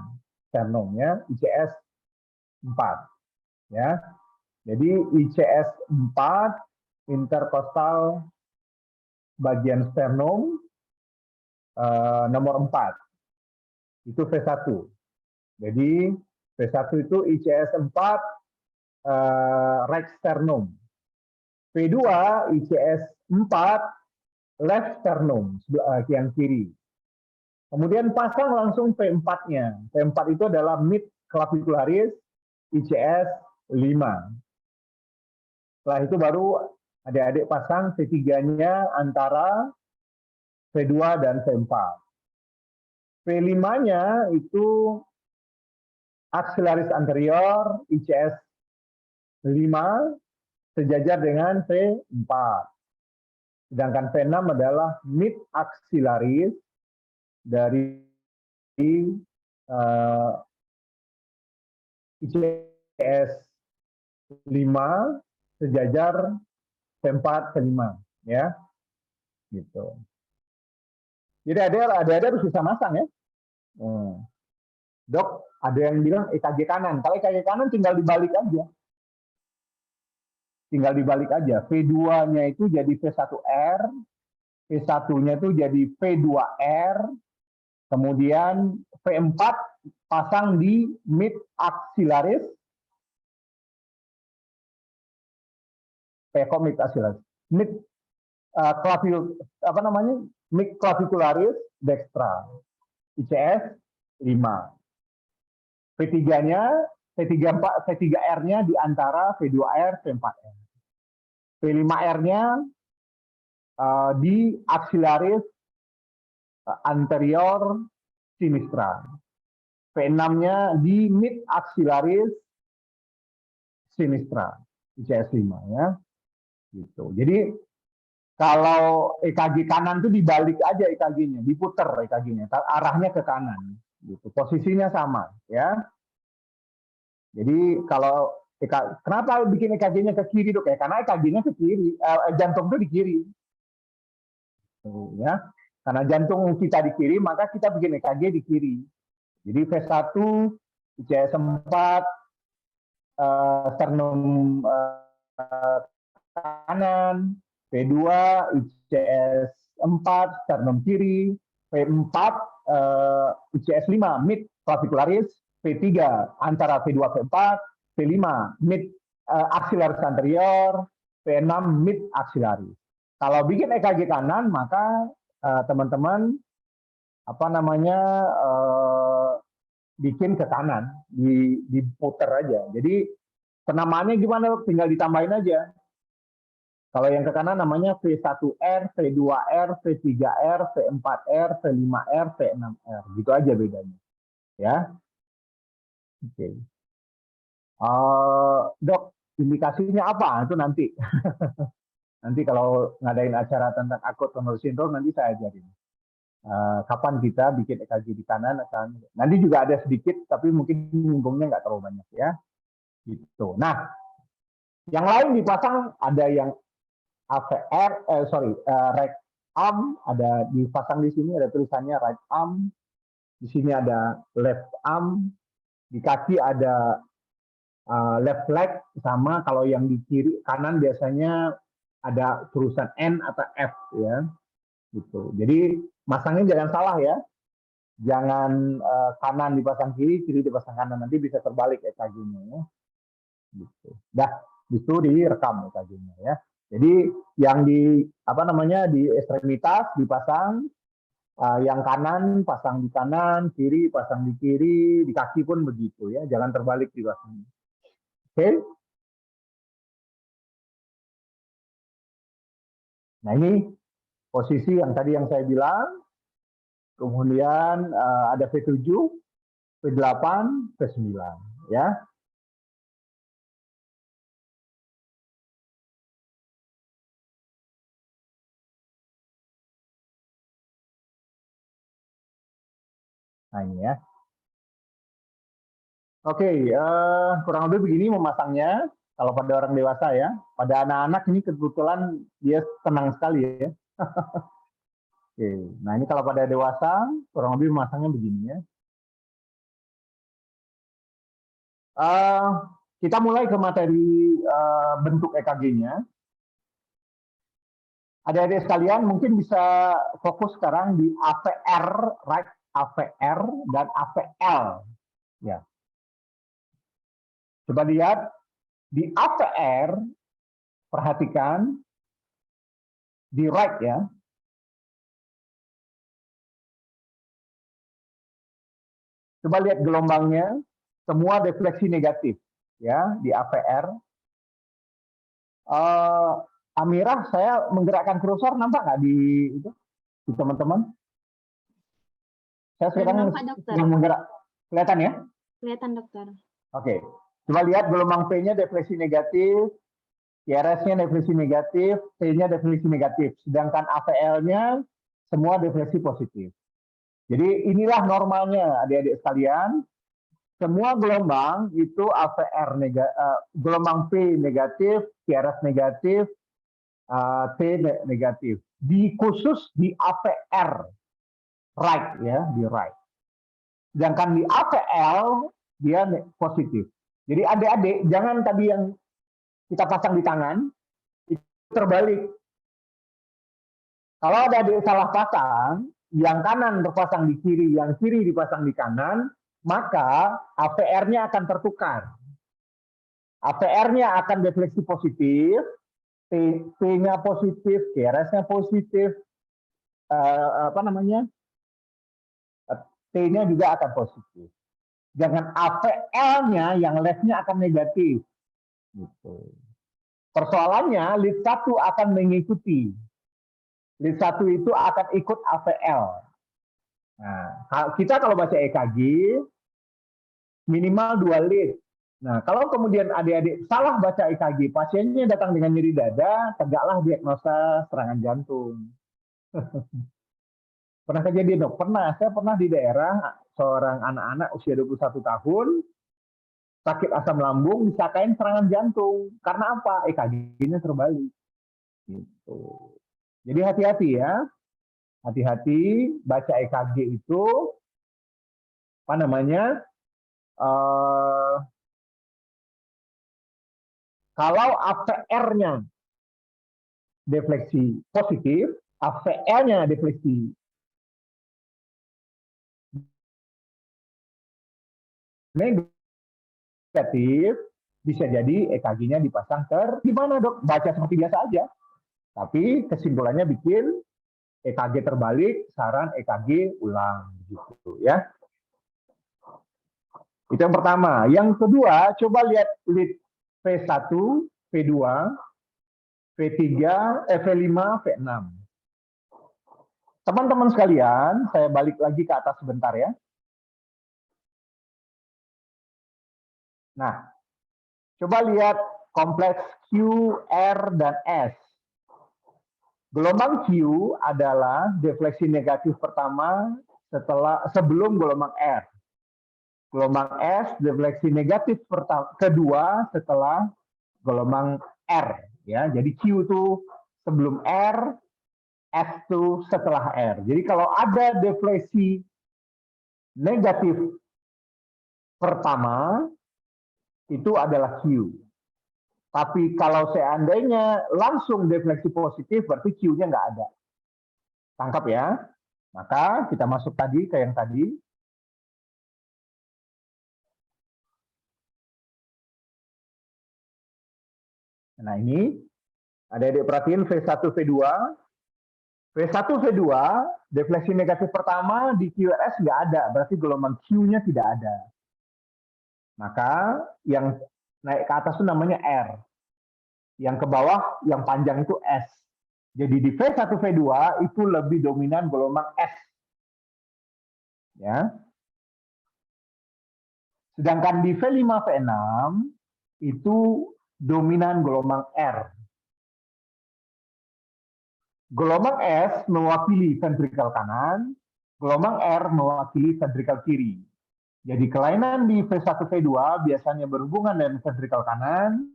sternum ya, ICS 4 ya. Jadi ICS 4 interkostal bagian sternum nomor 4. Itu V1. Jadi V1 itu ICS 4 right sternum. V2 ICS 4 left sternum yang kiri. Kemudian pasang langsung V4-nya. V4 itu adalah mid clavicularis ICS 5. Setelah itu baru adik-adik pasang V3-nya antara V2 dan V4. V5-nya itu axillaris anterior ICS 5 sejajar dengan V4. Sedangkan V6 adalah mid axillaris dari ICS 5 sejajar V4 V5 ya. Gitu. Jadi ada harus bisa masang ya. Dok, ada yang bilang EKG kanan. Kalau EKG kanan tinggal dibalik aja. Tinggal dibalik aja. V2-nya itu jadi V1R, V1-nya itu jadi V2R, kemudian V4 pasang di mid axillaris, mid axillaris, mid mid clavicularis dextra, ICS 5. V3-nya, V3R-nya di antara V2R, V4R. V5R-nya di axillaris anterior sinistra. P6-nya di mid axillaris sinistra, ICS 5 ya. Gitu. Jadi kalau EKG kanan itu dibalik aja EKG-nya, diputer EKG-nya, arahnya ke kanan. Gitu. Posisinya sama ya. Jadi kalau kenapa bikin EKG-nya ke kiri dok? Ya karena EKG-nya ke kiri, jantung itu di kiri. Ya, karena jantung kita di kiri, maka kita bikin EKG di kiri. Jadi V1 ICS 4 sternum kanan, V2 ICS 4 sternum kiri, V4 ICS 5 mid clavicularis, V3 antara V2 V4, V5 mid axillaris anterior, V6 mid axillaris. Kalau bikin EKG kanan, maka teman-teman bikin ke kanan, diputer aja. Jadi penamaannya gimana? Tinggal ditambahin aja. Kalau yang ke kanan namanya V1R, V2R, V3R, V4R, V5R, V6R. Gitu aja bedanya. Ya. Oke. Dok, indikasinya apa? Itu nanti. Nanti kalau ngadain acara tentang akut coronary syndrome, nanti saya ajarin. Kapan kita bikin EKG di kanan, nanti juga ada sedikit, tapi mungkin nyinggungnya nggak terlalu banyak ya. Gitu. Nah, yang lain dipasang ada yang right arm, ada dipasang di sini ada tulisannya right arm, di sini ada left arm, di kaki ada left leg, sama kalau yang di kiri kanan biasanya ada tulisan N atau F ya. Gitu. Jadi masangnya jangan salah ya. Jangan kanan dipasang kiri, kiri dipasang kanan, nanti bisa terbalik EKG-nya ya. Gitu. Dah, itu direkam EKG-nya ya. Jadi yang di di ekstremitas dipasang, yang kanan pasang di kanan, kiri pasang di kiri, di kaki pun begitu ya. Jangan terbalik dipasang. Oke. Nah, ini posisi yang tadi yang saya bilang. Kemudian ada V7, V8, V9 ya. Nah, ini ya. Oke, kurang lebih begini memasangnya. Kalau pada orang dewasa ya, pada anak-anak ini kebetulan dia tenang sekali ya. Oke, nah ini kalau pada dewasa kurang lebih memasangnya begini ya. Kita mulai ke materi bentuk EKG-nya. Adik-adik sekalian mungkin bisa fokus sekarang di AVR, right AVR dan AVL. Ya. Coba lihat di AVR, perhatikan di right ya. Coba lihat gelombangnya, semua defleksi negatif ya di AVR. Amirah, saya menggerakkan kursor, nampak nggak di teman-teman? Saya sekarang yang menggerak, kelihatan ya? Kelihatan dokter. Oke, coba lihat gelombang P-nya defleksi negatif, QRS-nya defleksi negatif, T-nya defleksi negatif, sedangkan AVL-nya semua defleksi positif. Jadi inilah normalnya adik-adik sekalian. Semua gelombang itu AVR gelombang P negatif, QRS negatif, T negatif. Khusus di AVR right ya, di right. Sedangkan di AVL dia positif. Jadi adik-adik jangan tadi yang kita pasang di tangan itu terbalik. Kalau ada adik salah pasang, yang kanan terpasang di kiri, yang kiri dipasang di kanan, maka AVR-nya akan tertukar. AVR-nya akan defleksi positif, P-nya positif, QRS-nya positif, T-nya juga akan positif. Jangan AVL-nya yang left-nya akan negatif. Gitu. Persoalannya lead 1 akan mengikuti. Lead 1 itu akan ikut AVL. Nah, kita kalau baca EKG minimal 2 lead. Nah, kalau kemudian adik-adik salah baca EKG, pasiennya datang dengan nyeri dada, tegaklah diagnosa serangan jantung. Pernah kejadian dok? Pernah. Saya pernah di daerah seorang anak-anak usia 21 tahun sakit asam lambung disangkain serangan jantung. Karena apa? EKG-nya terbalik. Gitu. Jadi hati-hati ya. Hati-hati baca EKG itu apa namanya? Kalau AVR-nya defleksi positif, AVL-nya defleksi negatif, bisa jadi EKG-nya dipasang gimana dok? Baca seperti biasa aja. Tapi kesimpulannya bikin EKG terbalik, saran EKG ulang gitu ya. Itu yang pertama. Yang kedua, coba lihat lead V1, V2, V3, V5, V6. Teman-teman sekalian, saya balik lagi ke atas sebentar ya. Nah, coba lihat kompleks Q, R, dan S. Gelombang Q adalah defleksi negatif pertama sebelum gelombang R. Gelombang S defleksi negatif kedua setelah gelombang R. Ya, jadi Q itu sebelum R, S itu setelah R. Jadi kalau ada defleksi negatif pertama itu adalah Q. Tapi kalau seandainya langsung defleksi positif, berarti Q-nya nggak ada. Tangkap ya. Maka kita masuk tadi ke yang tadi. Nah ini, adik-adik perhatiin V1, V2. V1, V2, defleksi negatif pertama di QRS nggak ada, berarti gelombang Q-nya tidak ada. Maka yang naik ke atas itu namanya R. Yang ke bawah, yang panjang itu S. Jadi di V1, V2 itu lebih dominan gelombang S. Ya. Sedangkan di V5, V6 itu dominan gelombang R. Gelombang S mewakili ventrikal kanan, gelombang R mewakili ventrikal kiri. Jadi kelainan di V1, V2 biasanya berhubungan dengan ventrikal kanan.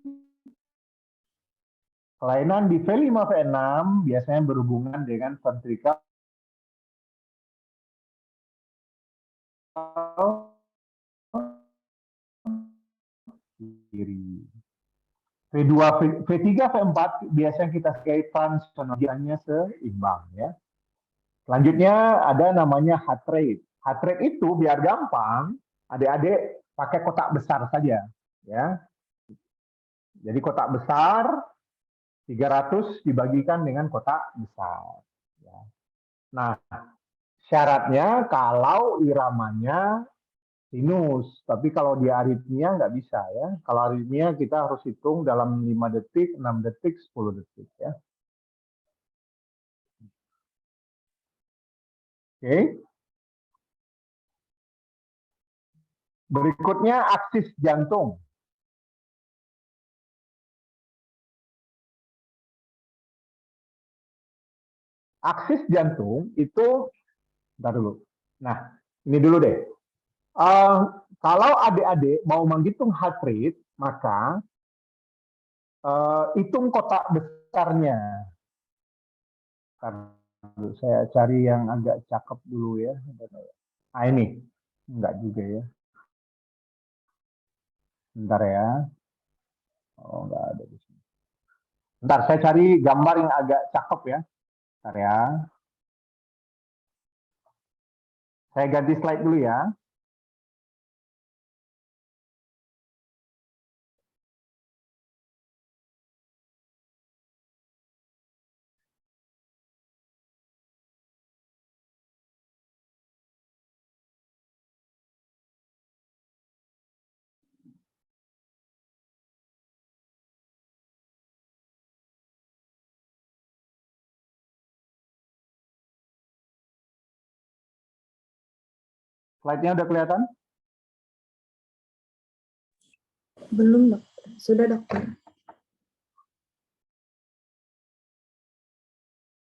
Kelainan di V5, V6 biasanya berhubungan dengan ventrikal kiri. V2, V3, V4 biasanya kita sebagai transsonogiannya seimbang ya. Selanjutnya ada namanya heart rate. Heart rate itu biar gampang, adik-adik pakai kotak besar saja ya. Jadi kotak besar 300 dibagikan dengan kotak besar. Ya. Nah, syaratnya kalau iramanya sinus, tapi kalau di aritmia nggak bisa ya. Kalau aritmia kita harus hitung dalam 5 detik, 6 detik, 10 detik ya. Oke. Berikutnya aksis jantung. Aksis jantung itu, bentar dulu. Nah, ini dulu deh. Kalau adik-adik mau menghitung heart rate, maka hitung kotak besarnya. Saya cari yang agak cakep dulu ya. Nah ini, enggak juga ya. Bentar ya. Oh, enggak ada di sini. Bentar, saya cari gambar yang agak cakep ya. Bentar ya. Saya ganti slide dulu ya. Slide-nya udah kelihatan? Belum, dokter. Sudah, dokter.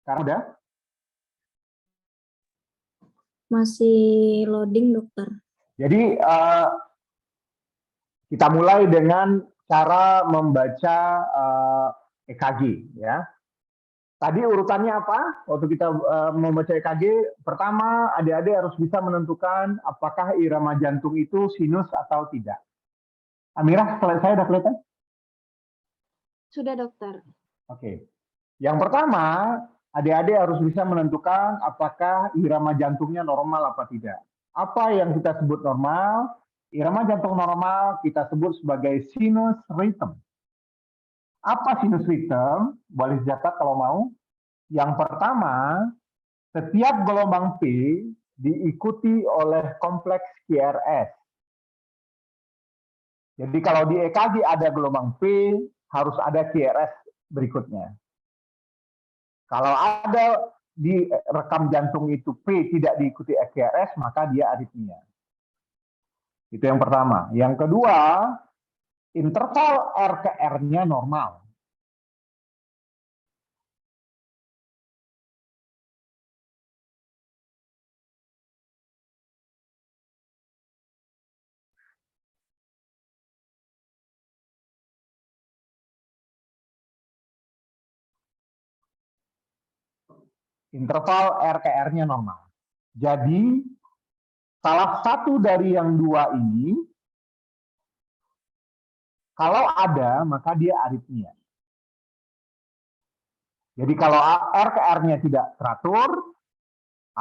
Sekarang udah? Masih loading, dokter. Jadi kita mulai dengan cara membaca EKG ya. Tadi urutannya apa? Waktu kita membaca EKG, pertama adik-adik harus bisa menentukan apakah irama jantung itu sinus atau tidak. Amirah, saya udah kelihatan? Sudah, dokter. Oke. Yang pertama, adik-adik harus bisa menentukan apakah irama jantungnya normal apa tidak. Apa yang kita sebut normal? Irama jantung normal kita sebut sebagai sinus rhythm. Apa sinus rhythm? Boleh dicatat kalau mau. Yang pertama, setiap gelombang P diikuti oleh kompleks QRS. Jadi kalau di EKG ada gelombang P, harus ada QRS berikutnya. Kalau ada di rekam jantung itu P tidak diikuti QRS, maka dia aritmia. Itu yang pertama. Yang kedua, interval R ke R-nya normal. Interval R ke R-nya normal. Jadi, salah satu dari yang dua ini, kalau ada, maka dia aritmia. Jadi kalau R ke R-nya tidak teratur,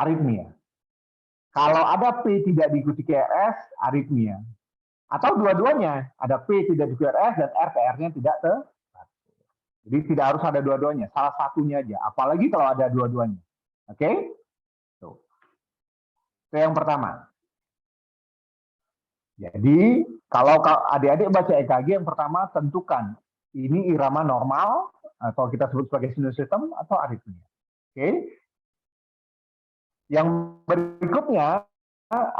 aritmia. Kalau ada P tidak diikuti QRS, aritmia. Atau dua-duanya, ada P tidak diikuti QRS dan R ke R-nya tidak teratur. Jadi tidak harus ada dua-duanya, salah satunya aja. Apalagi kalau ada dua-duanya. Oke? Tuh. Itu yang pertama. Jadi, kalau adik-adik baca EKG, yang pertama tentukan ini irama normal atau kita sebut sebagai sinus rhythm atau aritmia. Oke? Yang berikutnya,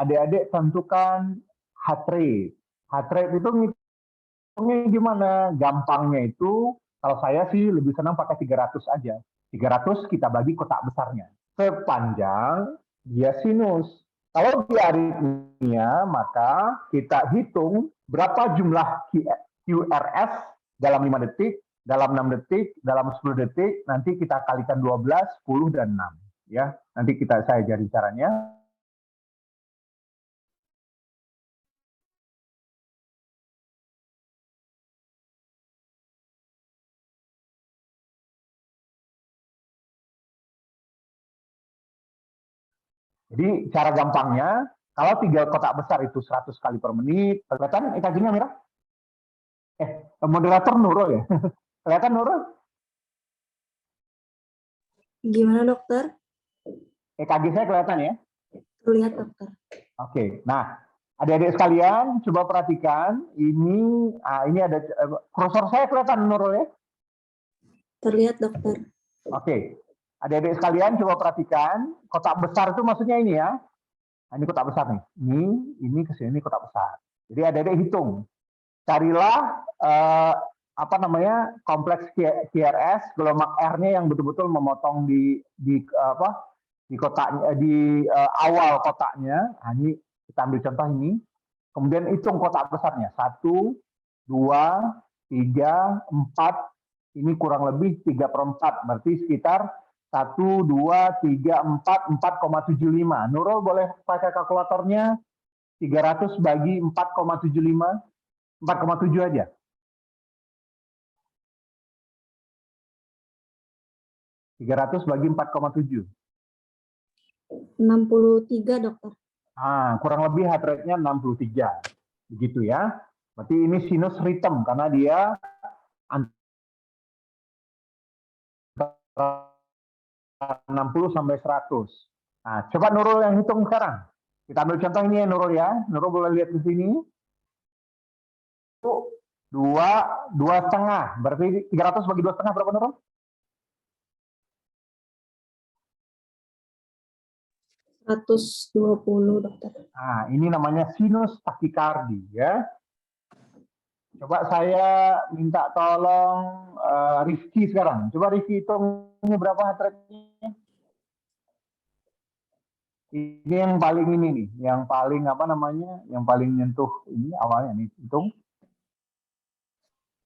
adik-adik tentukan heart rate. Heart rate itu ngitungnya gimana? Gampangnya itu, kalau saya sih lebih senang pakai 300 aja. 300 kita bagi kotak besarnya. Sepanjang dia sinus. Kalau dia aritmia, maka kita hitung berapa jumlah QRS dalam 5 detik, dalam 6 detik, dalam 10 detik, nanti kita kalikan 12, 10, dan 6. Ya, nanti saya ajarin caranya. Jadi cara gampangnya, kalau 3 kotak besar itu 100 kali per menit, kelihatan EKG-nya Mira? Moderator Nurul ya? Kelihatan Nurul? Gimana, dokter? EKG saya kelihatan ya? Terlihat, dokter. Oke, nah adik-adik sekalian, coba perhatikan, ini ada, kursor saya kelihatan Nurul ya? Terlihat, dokter. Oke. Adik-adik sekalian coba perhatikan, kotak besar itu maksudnya ini ya. Nah, ini kotak besar nih. Ini ke sini kotak besar. Jadi adik-adik hitung. Carilah kompleks QRS, gelombang R-nya yang betul-betul memotong di kotaknya, di awal kotaknya. Nah, ini kita ambil contoh ini. Kemudian hitung kotak besarnya. 1, 2, 3, 4. Ini kurang lebih 3/4. Berarti sekitar 1, 2, 3, 4, 4,75. Nurul boleh pakai kalkulatornya. 300 bagi 4,75. 4,7 aja. Ratus bagi 4,7. 63, dokter. Kurang lebih heart rate-nya 63. Begitu ya. Berarti ini sinus rhythm karena dia antara 60 sampai 100. Nah, coba Nurul yang hitung sekarang. Kita ambil contoh ini ya Nurul ya. Nurul boleh lihat di sini. 2,5. Berarti 300 bagi 2,5 berapa Nurul? 120, dokter. Nah, ini namanya sinus takikardi ya. Coba saya minta tolong Rifki sekarang. Coba Rifki hitungnya berapa heart rate-nya? Ini yang paling ini nih, yang paling apa namanya, yang paling nyentuh ini awalnya nih, hitung.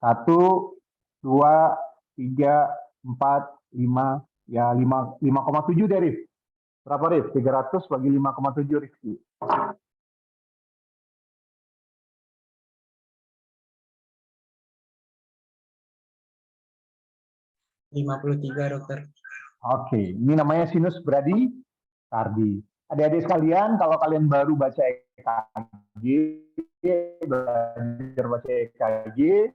1, 2, 3, 4, 5, ya 5,7 deh Rif. Berapa Rif? 300 bagi 5,7 Rifki. 53 dokter. Oke, ini namanya sinus bradikardi. Adik-adik sekalian, kalau kalian baru baca EKG, belajar baca EKG,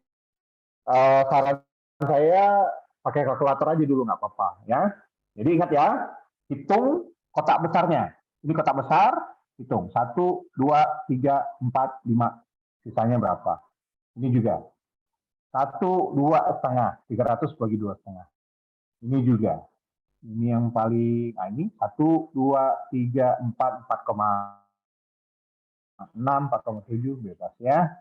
saran saya pakai kalkulator aja dulu nggak apa-apa ya. Jadi ingat ya, hitung kotak besarnya. Ini kotak besar, hitung 1, 2, 3, 4, 5. Sisanya berapa? Ini juga 1, 2,5. 300 bagi 2,5. Ini juga. Ini yang paling, nah ini 1, 2, 3, 4, 4,6, 4,7 bebas ya.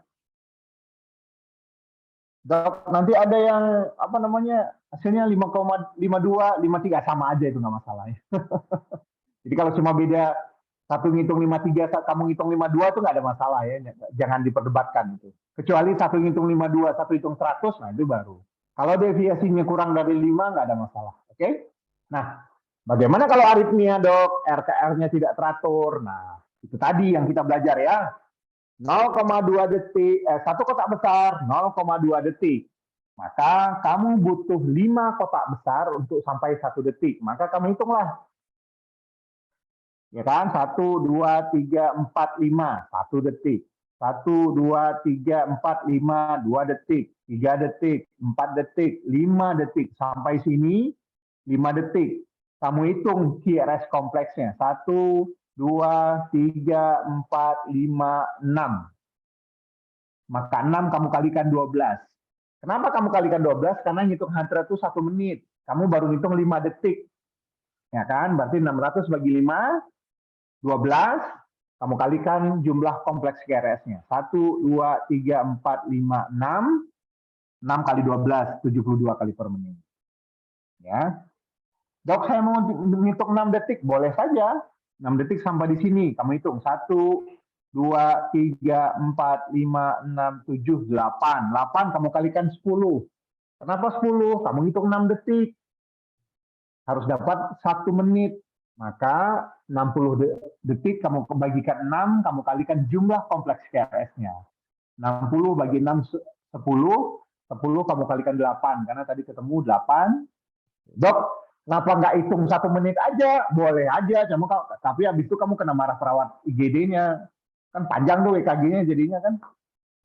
Dok, nanti ada yang apa namanya hasilnya 5,52, 53 sama aja itu nggak masalah ya. Jadi kalau cuma beda satu ngitung 53, kamu ngitung 52 itu nggak ada masalah ya, jangan diperdebatkan itu. Kecuali satu ngitung 52, satu hitung 100, nah itu baru. Kalau deviasinya kurang dari 5 nggak ada masalah, oke? Nah, bagaimana kalau aritmia dok? RKR-nya tidak teratur. Nah, itu tadi yang kita belajar ya. 0,2 detik, satu kotak besar 0,2 detik. Maka kamu butuh 5 kotak besar untuk sampai 1 detik. Maka kamu hitunglah. Ya kan? 1, 2, 3, 4, 5, 1 detik. 1, 2, 3, 4, 5, 2 detik. 3 detik, 4 detik, 5 detik. Sampai sini 5 detik. Kamu hitung QRS kompleksnya. 1, 2, 3, 4, 5, 6. Maka 6 kamu kalikan 12. Kenapa kamu kalikan 12? Karena ngitung heart rate itu 1 menit. Kamu baru ngitung 5 detik. Ya kan? Berarti 600 bagi 5, 12. Kamu kalikan jumlah kompleks QRS-nya. 1, 2, 3, 4, 5, 6. 6 kali 12, 72 kali per menit. Ya. Dok, saya mau menghitung 6 detik. Boleh saja. 6 detik sampai di sini. Kamu hitung. 1, 2, 3, 4, 5, 6, 7, 8. 8 kamu kalikan 10. Kenapa 10? Kamu hitung 6 detik. Harus dapat 1 menit. Maka 60 detik kamu bagikan 6, kamu kalikan jumlah kompleks QRS-nya. 60 bagi 6, 10. 10 kamu kalikan 8. Karena tadi ketemu 8. Dok, kenapa nggak hitung 1 menit aja? Boleh aja, tapi habis itu kamu kena marah perawat IGD-nya. Kan panjang tuh EKG-nya jadinya kan.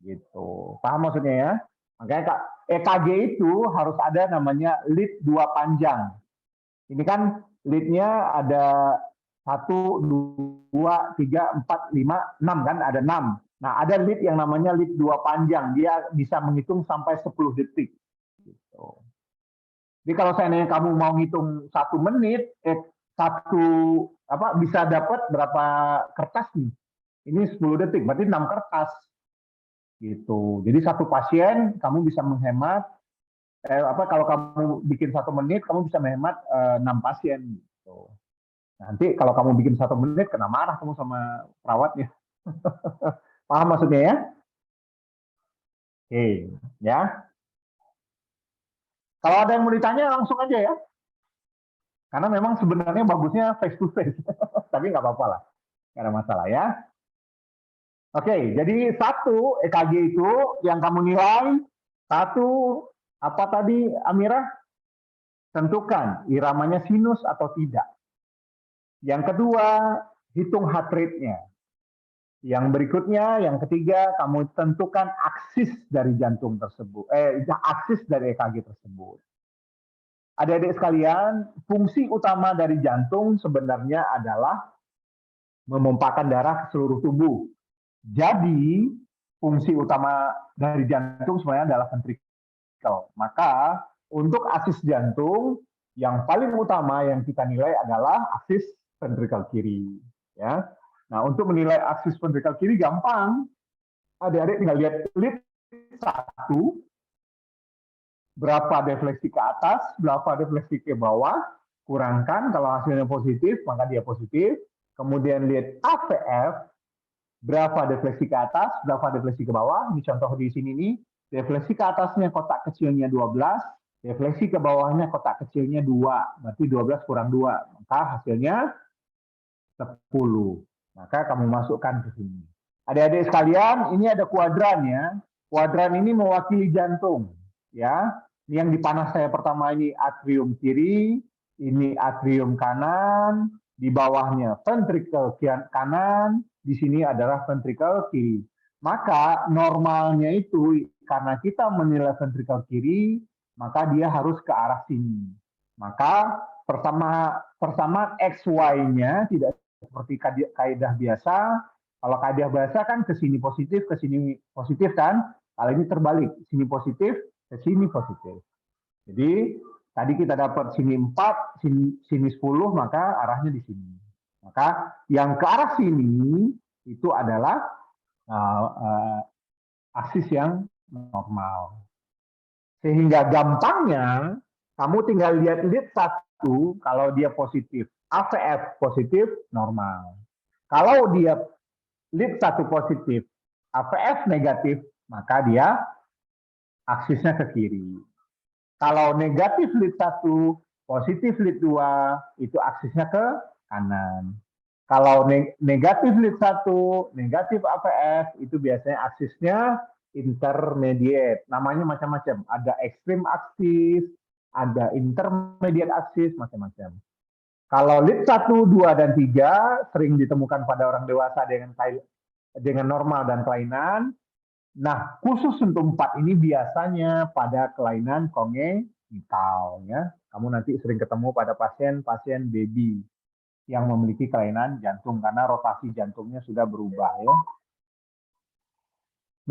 Gitu. Paham maksudnya ya? Makanya EKG itu harus ada namanya lead 2 panjang. Ini kan lead-nya ada 1, 2, 3, 4, 5, 6 kan? Ada 6. Nah, ada lead yang namanya lead 2 panjang. Dia bisa menghitung sampai 10 detik. Gitu. Jadi kalau saya nanya kamu mau ngitung 1 menit, bisa dapat berapa kertas nih? Ini 10 detik, berarti 6 kertas. Gitu. Jadi satu pasien kamu bisa menghemat, kalau kamu bikin 1 menit, kamu bisa menghemat 6 pasien. Gitu. Nanti kalau kamu bikin 1 menit, kena marah kamu sama perawatnya. Paham maksudnya ya? Oke, ya. Kalau ada yang mau ditanya langsung aja ya. Karena memang sebenarnya bagusnya face to face. Tapi nggak apa-apa lah. Nggak ada masalah ya. Oke, jadi 1 EKG itu yang kamu nilai. 1, apa tadi Amira? Tentukan iramanya sinus atau tidak. Yang kedua, hitung heart rate-nya. Yang berikutnya, yang ketiga, kamu tentukan aksis dari jantung tersebut, aksis dari EKG tersebut. Adik-adik sekalian, fungsi utama dari jantung sebenarnya adalah memompakan darah ke seluruh tubuh. Jadi, fungsi utama dari jantung sebenarnya adalah ventrikel. Maka, untuk aksis jantung, yang paling utama yang kita nilai adalah aksis ventrikel kiri. Ya. Nah, untuk menilai aksis ventrikel kiri gampang. Adik-adik tinggal lihat lead 1, berapa defleksi ke atas, berapa defleksi ke bawah, kurangkan, kalau hasilnya positif, maka dia positif. Kemudian lihat AVF, berapa defleksi ke atas, berapa defleksi ke bawah. Ini contoh di sini nih, defleksi ke atasnya kotak kecilnya 12, defleksi ke bawahnya kotak kecilnya 2, berarti 12 kurang 2, maka hasilnya 10. Maka kamu masukkan ke sini. Adik-adik sekalian, ini ada kuadran ya. Kuadran ini mewakili jantung, ya. Ini yang dipanah saya pertama ini atrium kiri, ini atrium kanan, di bawahnya ventrikel kanan, di sini adalah ventrikel kiri. Maka normalnya itu karena kita menilai ventrikel kiri, maka dia harus ke arah sini. Maka persamaan XY-nya tidak seperti kaidah biasa. Kalau kaidah biasa kan ke sini positif kan? Kalau ini terbalik, sini positif, ke sini positif. Jadi tadi kita dapat sini 4, sini 10, maka arahnya di sini. Maka yang ke arah sini itu adalah aksis yang normal. Sehingga gampangnya kamu tinggal lihat lead 1, kalau dia positif, AVF positif, normal. Kalau dia lead 1 positif, AVF negatif, maka dia aksisnya ke kiri. Kalau negatif lead 1, positif lead 2, itu aksisnya ke kanan. Kalau negatif lead 1, negatif AVF, itu biasanya aksisnya intermediate. Namanya macam-macam. Ada extreme axis, ada intermediate axis, macam-macam. Kalau lead 1, 2, dan 3 sering ditemukan pada orang dewasa dengan normal dan kelainan. Nah, khusus untuk 4 ini biasanya pada kelainan kongenital. Ya. Kamu nanti sering ketemu pada pasien-pasien baby yang memiliki kelainan jantung karena rotasi jantungnya sudah berubah. Ya.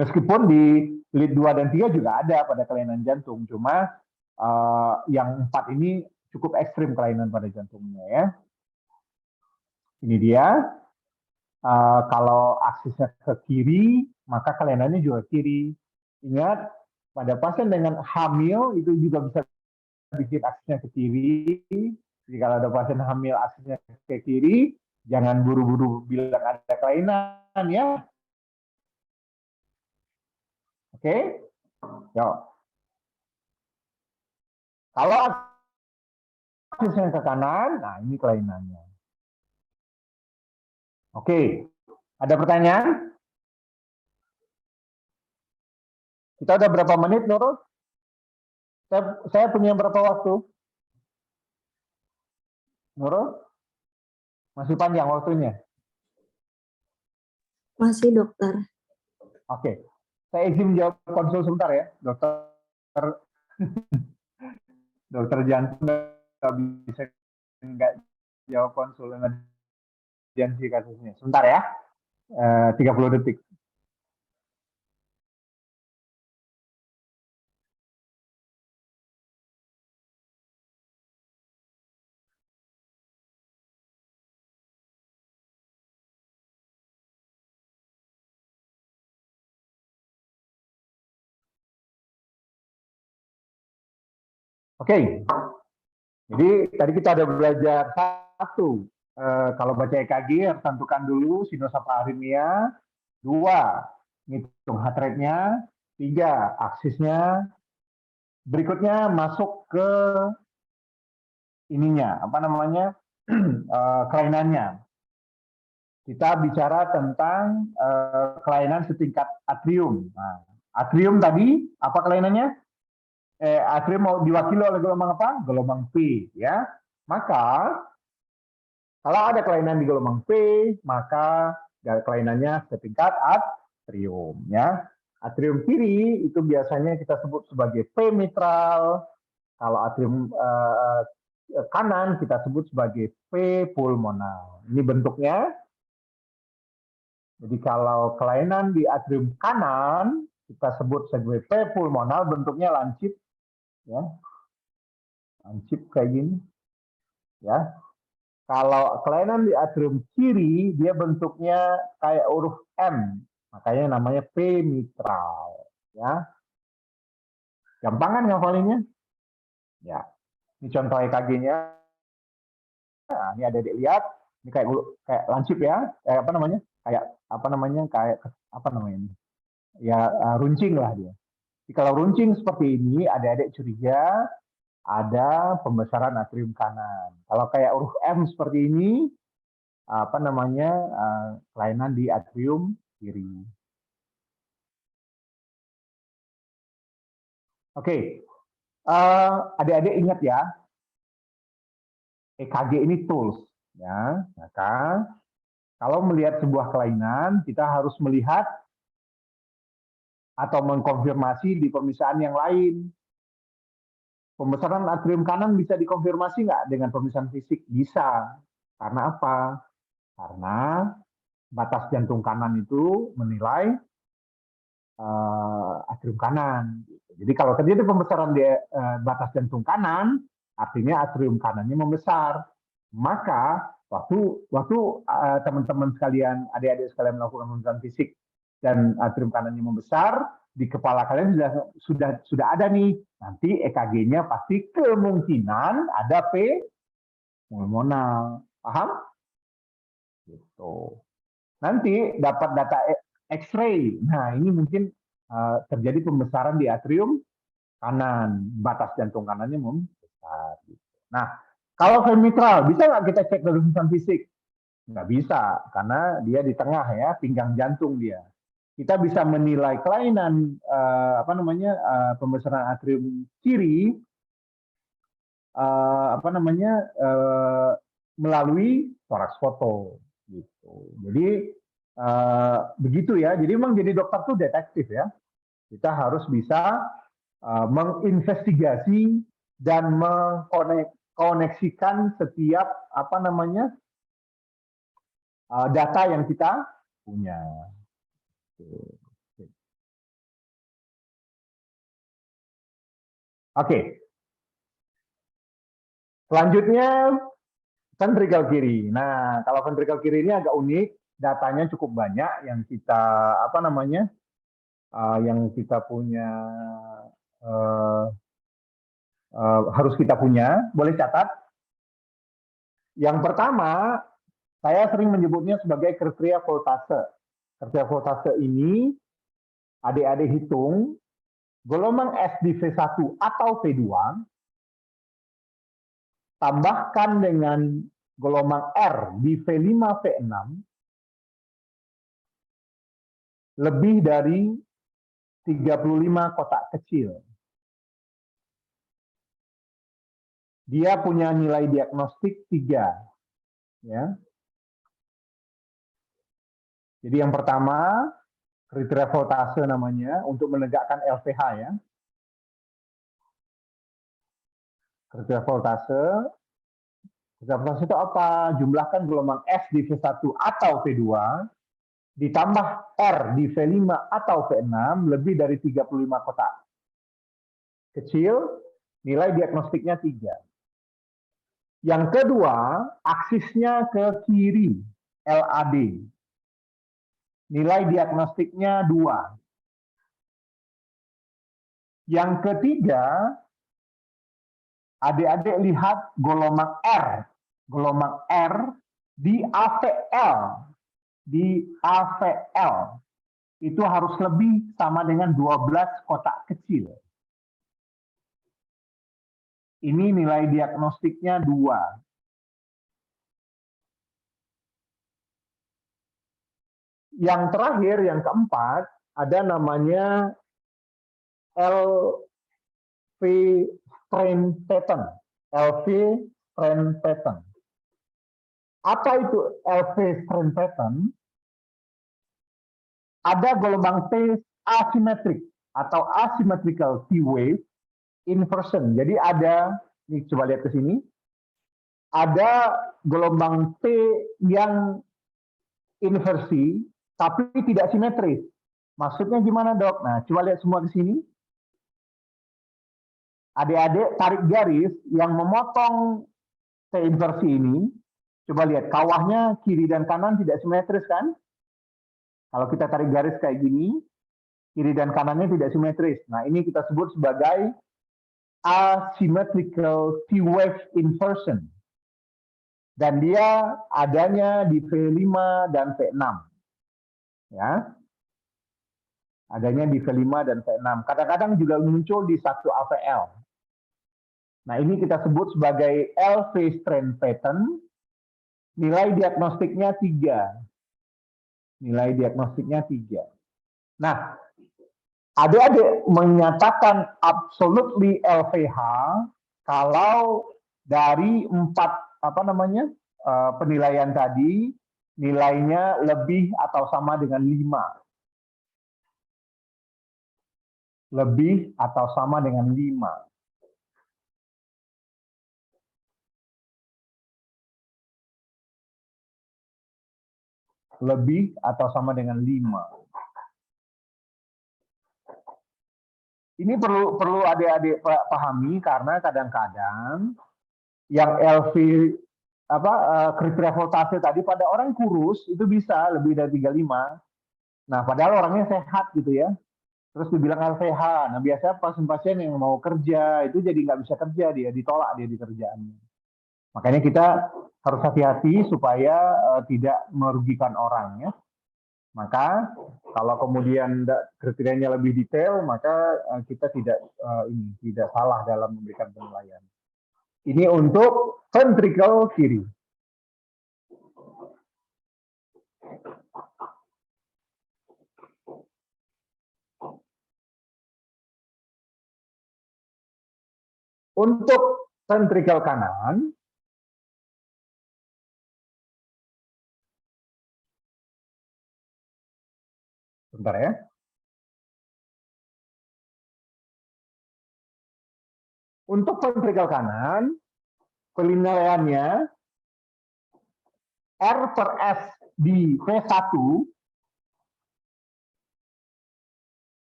Meskipun di lead 2 dan 3 juga ada pada kelainan jantung, cuma yang 4 ini cukup ekstrim kelainan pada jantungnya. Ya. Ini dia. Kalau aksisnya ke kiri, maka kelainannya juga kiri. Ingat, pada pasien dengan hamil itu juga bisa bikin aksisnya ke kiri. Jadi kalau ada pasien hamil aksisnya ke kiri, jangan buru-buru bilang ada kelainan ya. Oke? Yuk. Kalau aksisnya ke kanan, nah ini kelainannya. Oke, ada pertanyaan? Kita udah berapa menit, Nurul? Saya punya berapa waktu? Nurul? Masih panjang waktunya? Masih, dokter. Oke, saya izin jawab konsul sebentar ya, dokter. Dokter jantung nggak bisa nggak jawab konsul emergensi kasusnya. Sebentar ya, 30 detik. Oke, jadi tadi kita udah belajar 1. Kalau baca EKG harus tentukan dulu sinus apa aritmia. 2, ngitung heart rate-nya. 3, aksisnya. Berikutnya masuk ke ininya, apa namanya, kelainannya. Kita bicara tentang kelainan setingkat atrium. Nah, atrium tadi apa kelainannya? Atrium mau diwakili oleh gelombang apa? Gelombang P, ya. Maka kalau ada kelainan di gelombang P, maka kelainannya setingkat atrium, ya. Atrium kiri itu biasanya kita sebut sebagai P mitral. Kalau atrium kanan kita sebut sebagai P pulmonal. Ini bentuknya. Jadi kalau kelainan di atrium kanan kita sebut sebagai P pulmonal, bentuknya lancip, ya, lancip kayak gini, ya. Kalau kelainan di atrium kiri, dia bentuknya kayak huruf M, makanya namanya P mitral. Ya, gampang kan ngafalinnya? Ya, ini contoh EKG-nya. Nah, ini adik-adik lihat, ini kayak lancip ya, kayak apa namanya? Kayak apa namanya ini? Ya, runcing lah dia. Jadi kalau runcing seperti ini, adik-adik curiga ada pembesaran atrium kanan. Kalau kayak huruf M seperti ini, apa namanya, kelainan di atrium kiri. Oke, adik-adik ingat ya, EKG ini tools, ya. Maka kalau melihat sebuah kelainan, kita harus melihat atau mengkonfirmasi di pemeriksaan yang lain. Pembesaran atrium kanan bisa dikonfirmasi nggak dengan pemeriksaan fisik? Bisa. Karena apa? Karena batas jantung kanan itu menilai atrium kanan. Jadi kalau terjadi pembesaran di batas jantung kanan, artinya atrium kanannya membesar. Maka waktu teman-teman sekalian, adik-adik sekalian melakukan pemeriksaan fisik dan atrium kanannya membesar, di kepala kalian sudah ada nih. Nanti EKG-nya pasti kemungkinan ada P pulmonal. Paham? Gitu. Nanti dapat data X-ray. Nah, ini mungkin terjadi pembesaran di atrium kanan, batas jantung kanannya membesar. Nah, kalau P mitral, bisa nggak kita cek dari pemeriksaan fisik? Nggak bisa, karena dia di tengah ya, pinggang jantung dia. Kita bisa menilai kelainan pembesaran atrium kiri melalui toraks foto gitu. Jadi begitu ya. Jadi memang jadi dokter tuh detektif ya. Kita harus bisa menginvestigasi dan mengkoneksikan setiap data yang kita punya. Oke. Selanjutnya ventrikel kiri. Nah, kalau ventrikel kiri ini agak unik, datanya cukup banyak yang kita punya harus kita punya. Boleh catat. Yang pertama, saya sering menyebutnya sebagai kriteria voltase. Kriteria voltase ini adik-adik hitung gelombang S di V1 atau V2 tambahkan dengan gelombang R di V5 V6 lebih dari 35 kotak kecil. Dia punya nilai diagnostik 3. Ya. Jadi yang pertama, kriteria voltase namanya untuk menegakkan LVH ya. Kriteria voltase itu apa? Jumlahkan gelombang S di V1 atau V2 ditambah R di V5 atau V6 lebih dari 35 kotak kecil, nilai diagnostiknya 3. Yang kedua, aksisnya ke kiri, LAD. Nilai diagnostiknya 2. Yang ketiga, adik-adik lihat gelombang R. Gelombang R di AVL. Di AVL. Itu harus lebih sama dengan 12 kotak kecil. Ini nilai diagnostiknya 2. Yang terakhir, yang keempat, ada namanya LV strain pattern. LV strain pattern. Apa itu LV strain pattern? Ada gelombang T asimetrik atau asymmetrical T wave inversion. Jadi ada, ini coba lihat ke sini, ada gelombang T yang inversi tapi tidak simetris. Maksudnya gimana, Dok? Nah, coba lihat semua ke sini. Adik-adik tarik garis yang memotong T inversi ini Coba lihat, kawahnya kiri dan kanan tidak simetris kan? Kalau kita tarik garis kayak gini, kiri dan kanannya tidak simetris. Nah, ini kita sebut sebagai asymmetrical T-wave inversion. Dan dia adanya di V5 dan V6. Ya. Adanya di V5 dan V6. Kadang-kadang juga muncul di 1 AVL. Nah, ini kita sebut sebagai LV strain pattern. Nilai diagnostiknya 3. Nilai diagnostiknya 3. Nah, adik-adik menyatakan absolutely LVH kalau dari 4 penilaian tadi nilainya lebih atau sama dengan 5. Lebih atau sama dengan 5. Lebih atau sama dengan 5. Ini perlu adik-adik pahami karena kadang-kadang yang LV kriteria voltase tadi pada orang kurus itu bisa lebih dari 35. Nah, padahal orangnya sehat gitu ya. Terus dibilang LVH. Nah, biasanya pasien-pasien yang mau kerja itu jadi nggak bisa kerja, dia ditolak dia di kerjaannya. Makanya kita harus hati-hati supaya tidak merugikan orang ya. Maka kalau kemudian kriterianya lebih detail, maka kita tidak salah dalam memberikan penilaian. Ini untuk ventricle kiri. Untuk ventricle kanan, bentar ya. Untuk ventricle kanan, penilaiannya R per S di V1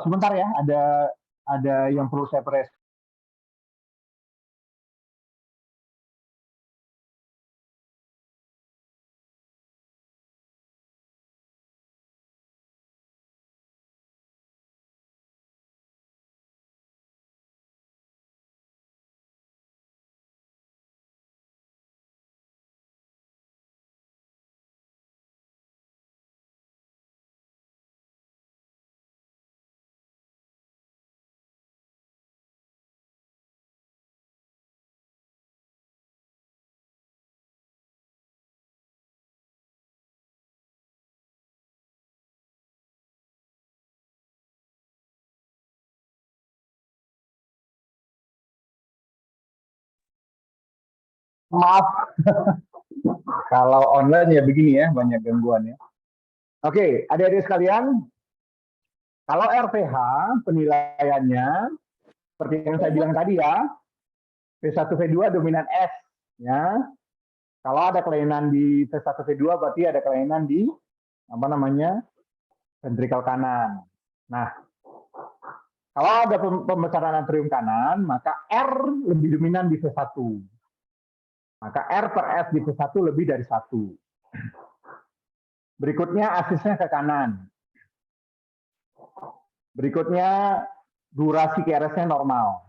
sebentar ya, ada yang perlu saya press. Maaf, kalau online ya begini ya, banyak gangguan ya. Oke, adik-adik sekalian, kalau RPH penilaiannya seperti yang saya bilang tadi ya, V1 V2 dominan S ya. Kalau ada kelainan di V1 V2 berarti ada kelainan di ventricle kanan. Nah, kalau ada pembesaran atrium kanan, maka R lebih dominan di V1. Maka R per S di V1 lebih dari 1. Berikutnya asisnya ke kanan. Berikutnya durasi QRS-nya normal.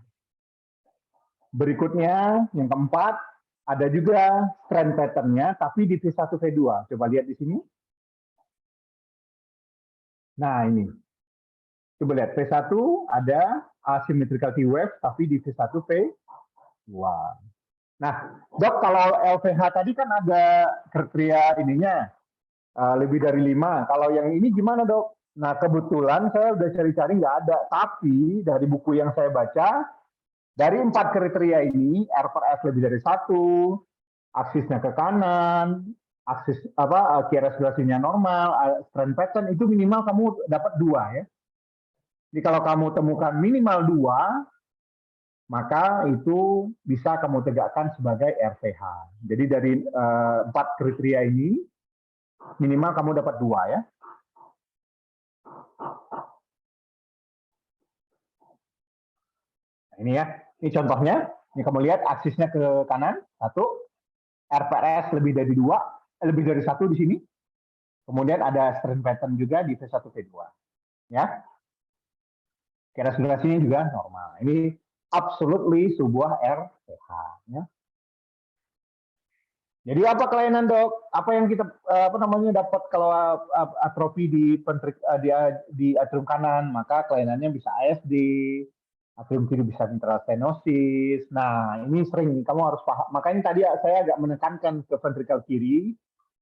Berikutnya yang keempat, ada juga strain pattern-nya tapi di V1 V2. Coba lihat di sini. Nah, ini. Coba lihat V1 ada asymmetrical T-wave tapi di V1 V2. Nah, Dok, kalau LVH tadi kan ada kriteria ininya lebih dari 5. Kalau yang ini gimana, Dok? Nah, kebetulan saya udah cari-cari nggak ada. Tapi dari buku yang saya baca, dari 4 kriteria ini, R per F lebih dari 1, aksisnya ke kanan, aksis QRS durasinya normal, strain pattern itu minimal kamu dapat 2 ya. Jadi kalau kamu temukan minimal 2, maka itu bisa kamu tegakkan sebagai RVH. Jadi dari 4 kriteria ini, minimal kamu dapat 2 ya. Nah, ini ya. Ini contohnya, ini kamu lihat aksisnya ke kanan, 1, RPS lebih dari 2, lebih dari 1 di sini. Kemudian ada strain pattern juga di V1, V2. Ya. Resonansinya juga normal. Ini absolutely sebuah RPH. Ya. Jadi apa kelainan, Dok? Apa yang kita dapat kalau atrofi di atrium kanan, maka kelainannya bisa ASD, atrium kiri bisa mitral stenosis. Nah, ini sering kamu harus paham. Makanya tadi saya agak menekankan ke ventrikel kiri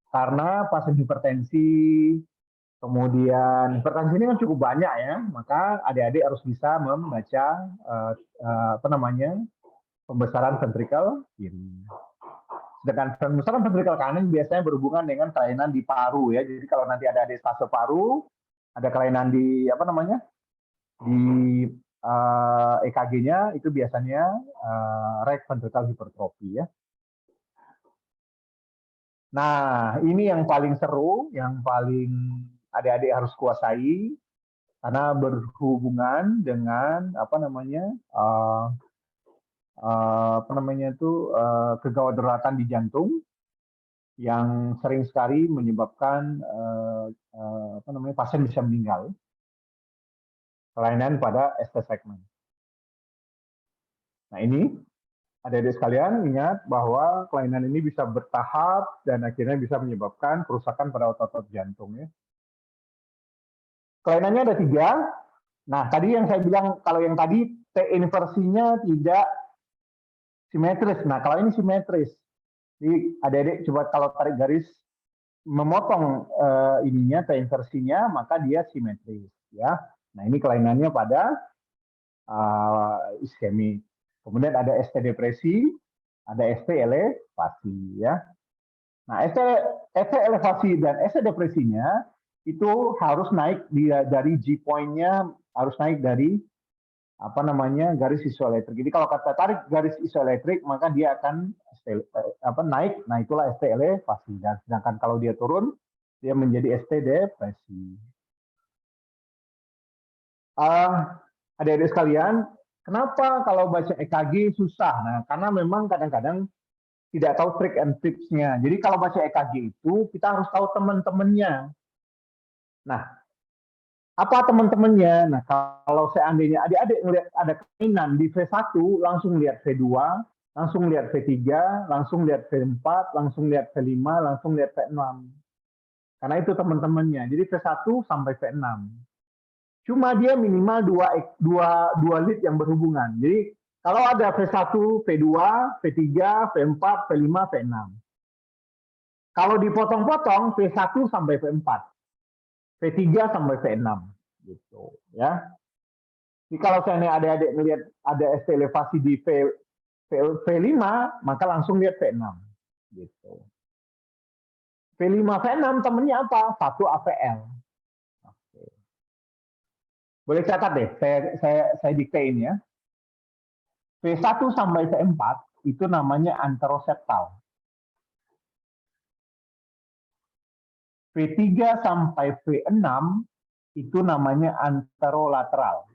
karena pasien hipertensi, kemudian hipertensi ini kan cukup banyak ya, maka adik-adik harus bisa membaca pembesaran ventrikel kiri. Sedangkan pembesaran ventrikel kanan biasanya berhubungan dengan kelainan di paru ya. Jadi kalau nanti ada stase paru, ada kelainan di di EKG-nya itu biasanya right ventricle hypertrophy ya. Nah, ini yang paling seru, yang paling adik-adik harus kuasai karena berhubungan dengan kegawat daruratan di jantung yang sering sekali menyebabkan pasien bisa meninggal. Kelainan pada ST segmen. Nah ini, adik-adik sekalian ingat bahwa kelainan ini bisa bertahap dan akhirnya bisa menyebabkan kerusakan pada otot-otot jantung. Ya. Kelainannya ada 3. Nah tadi yang saya bilang kalau yang tadi T inversinya tidak simetris. Nah kalau ini simetris. Jadi adik-adik coba kalau tarik garis memotong ininya T inversinya maka dia simetris. Ya. Nah ini kelainannya pada iskemik. Kemudian ada ST depresi, ada ST elevasi ya. Nah, ST elevasi dan ST depresinya itu harus naik dari G point-nya harus naik dari garis isoelektrik. Jadi kalau kita tarik garis isoelektrik maka dia akan naik, nah itulah ST elevasi. Dan sedangkan kalau dia turun dia menjadi ST depresi. Adik-adik sekalian, kenapa kalau baca EKG susah? Nah, karena memang kadang-kadang tidak tahu trick and tips-nya. Jadi kalau baca EKG itu kita harus tahu teman-temannya. Nah, apa teman-temannya? Nah, kalau seandainya adik-adik melihat ada kelainan di V1, langsung lihat V2, langsung lihat V3, langsung lihat V4, langsung lihat V5, langsung lihat V6. Karena itu teman-temannya. Jadi V1 sampai V6. Cuma dia minimal dua lead yang berhubungan. Jadi kalau ada V1, V2, V3, V4, V5, V6. Kalau dipotong-potong V1 sampai V4, V3 sampai V6, gitu ya. Jadi kalau saya adik-adik melihat ada ST elevasi di V5, maka langsung lihat V6, gitu. V5, V6 temennya apa? 1 AVL. Boleh catat deh, saya diktein ya. V1 sampai V4 itu namanya anteroseptal. V3 sampai V6 itu namanya anterolateral.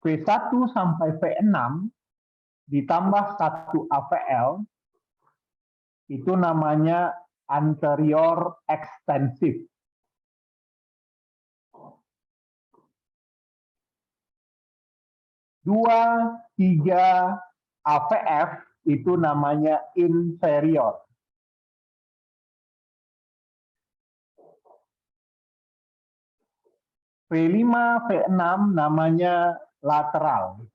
V1 sampai V6 ditambah 1 AVL itu namanya anterior extensif. Dua, 3 AVF itu namanya inferior. V5, V6 namanya lateral.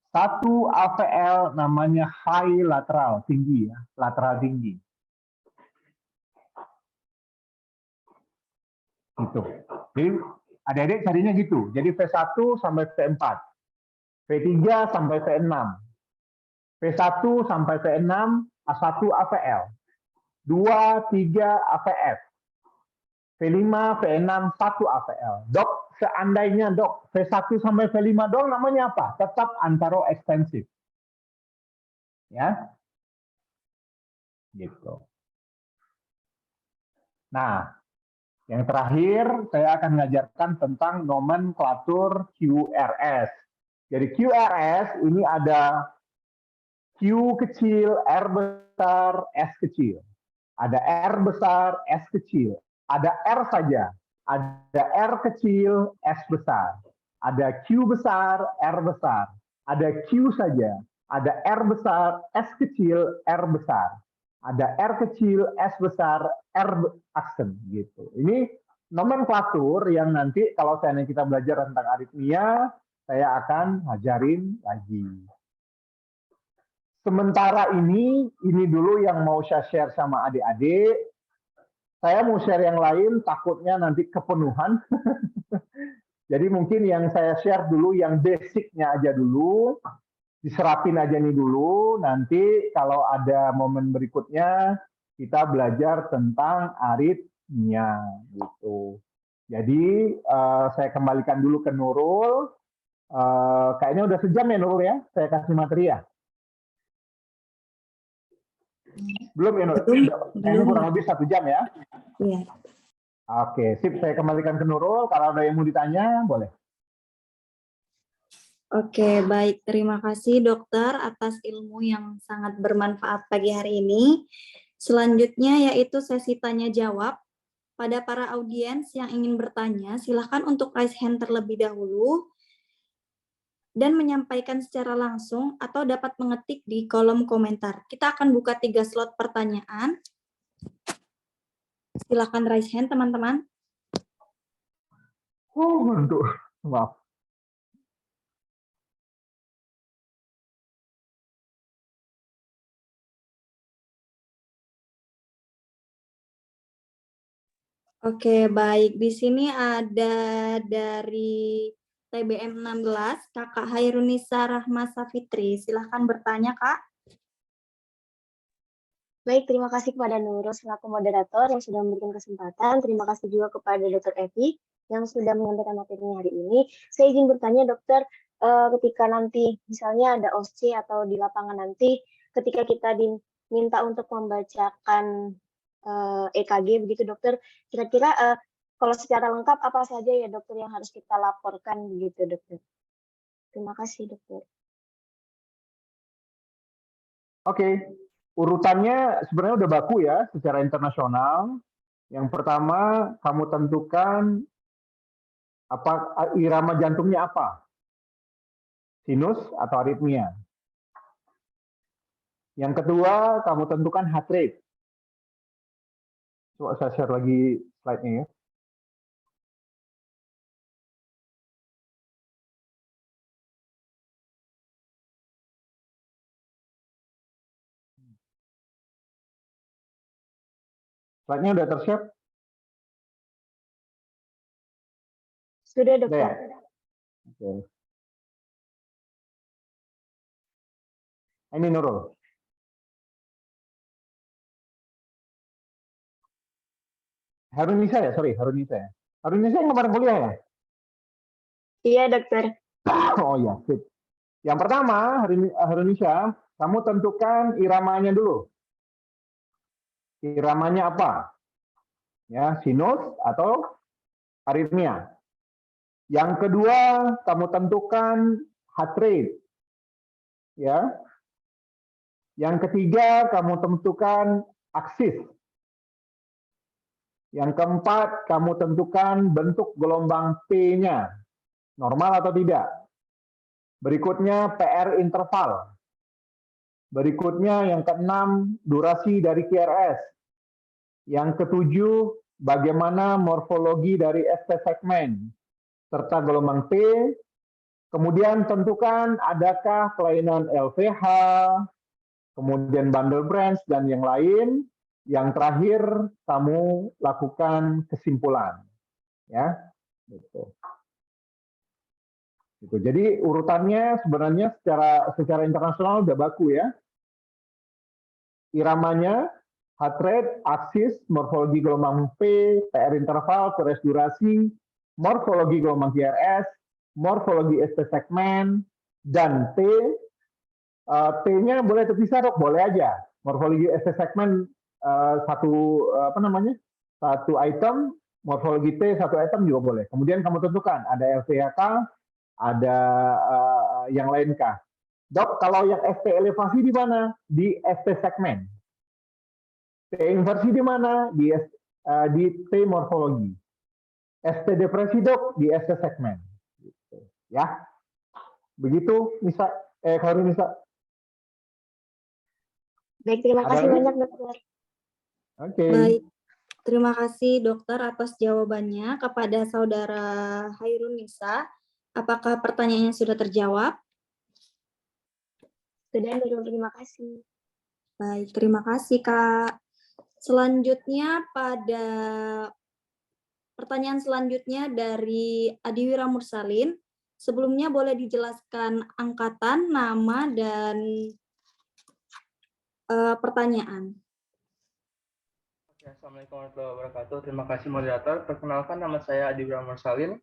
1 AVL namanya high lateral, tinggi ya, lateral tinggi. Gitu. Jadi adik-adik carinya gitu. Jadi V1 sampai V4, V3 sampai V6, V1 sampai V6, A1 AVL, 2, 3 AVF, V5, V6, 1 AVL. Dok, seandainya dok V1 sampai V5 dong namanya apa? Tetap anteroextensif. Ya. Gitu. Nah, Yang terakhir, saya akan mengajarkan tentang nomenklatur QRS. Jadi QRS ini ada Q kecil, R besar, S kecil. Ada R besar, S kecil. Ada R saja. Ada R kecil, S besar. Ada Q besar, R besar. Ada Q saja. Ada R besar, S kecil, R besar. Ada R kecil, S besar, R aksen gitu. Ini nomenklatur yang nanti kalau seandainya kita belajar tentang aritmia, saya akan ajarin lagi. Sementara ini dulu yang mau saya share sama adik-adik. Saya mau share yang lain, takutnya nanti kepenuhan. Jadi mungkin yang saya share dulu yang basicnya aja dulu. Diserapin aja nih dulu, nanti kalau ada momen berikutnya kita belajar tentang aritmia gitu. Jadi saya kembalikan dulu ke Nurul. Kayaknya udah sejam ya Nurul ya, saya kasih materi ya. Belum ya Nurul? Ini kurang lebih 1 jam ya. Iya. Oke, sip. Saya kembalikan ke Nurul. Kalau ada yang mau ditanya, boleh. Oke, baik. Terima kasih dokter atas ilmu yang sangat bermanfaat pagi hari ini. Selanjutnya yaitu sesi tanya jawab. Pada para audiens yang ingin bertanya, silakan untuk raise hand terlebih dahulu dan menyampaikan secara langsung atau dapat mengetik di kolom komentar. Kita akan buka 3 slot pertanyaan. Silakan raise hand teman-teman. Untuk maaf. Oke, baik. Di sini ada dari TBM 16, Kakak Hairunisa Rahma Safitri. Silahkan bertanya, Kak. Baik, terima kasih kepada Nurul selaku moderator yang sudah memberikan kesempatan. Terima kasih juga kepada Dr. Evi yang sudah menyampaikan materinya hari ini. Saya izin bertanya, Dokter, ketika nanti misalnya ada OSCE atau di lapangan nanti, ketika kita diminta untuk membacakan EKG, begitu Dokter, kira-kira kalau secara lengkap apa saja ya Dokter yang harus kita laporkan begitu Dokter? Terima kasih Dokter. Oke. Urutannya sebenarnya udah baku ya secara internasional. Yang pertama, kamu tentukan apa irama jantungnya apa? Sinus atau aritmia. Yang kedua, kamu tentukan heart rate. Coba saya share lagi slide-nya ya. Slide-nya udah ter-share? Sudah, Dokter. Ya? Oke. Ini Nurul. Harunisa ya, sorry, Harunisa ya. Harunisa yang kemarin kuliah ya? Iya, Dokter. Oh iya, sip. Yang pertama, Harunisa, kamu tentukan iramanya dulu. Iramanya apa? Ya, sinus atau aritmia. Yang kedua, kamu tentukan heart rate. Ya. Yang ketiga, kamu tentukan aksis. Yang keempat, kamu tentukan bentuk gelombang P-nya. Normal atau tidak. Berikutnya, PR interval. Berikutnya, yang keenam, durasi dari QRS. Yang ketujuh, bagaimana morfologi dari ST segmen, serta gelombang P. Kemudian tentukan adakah kelainan LVH, kemudian bundle branch, dan yang lain. Yang terakhir, kamu lakukan kesimpulan. Ya, gitu. Gitu. Jadi urutannya sebenarnya secara internasional udah baku ya. Iramanya, heart rate, aksis, morfologi gelombang P, PR interval, QRS durasi, morfologi gelombang QRS, morfologi ST segmen, dan T. T-nya boleh terpisah dok, boleh aja. Morfologi ST segmen satu item, morfologi T satu item juga boleh. Kemudian kamu tentukan ada LVHK, ada yang lain kah. Dok, kalau yang ST elevasi di mana? Di ST segmen. T inversi di mana? Di T morfologi. ST depresi dok di ST segmen. Ya, begitu bisa. Kalau bisa. Baik, terima Ada kasih lagi? banyak dokter. Oke. Baik, terima kasih dokter atas jawabannya kepada saudara Hairun Nisa. Apakah pertanyaannya sudah terjawab? Sudah, Nurul, terima kasih. Baik, terima kasih Kak. Selanjutnya pada pertanyaan selanjutnya dari Adiwira Mursalin. Sebelumnya boleh dijelaskan angkatan, nama, dan pertanyaan. Assalamualaikum warahmatullahi wabarakatuh. Terima kasih moderator. Perkenalkan, nama saya Adiwira Mursalin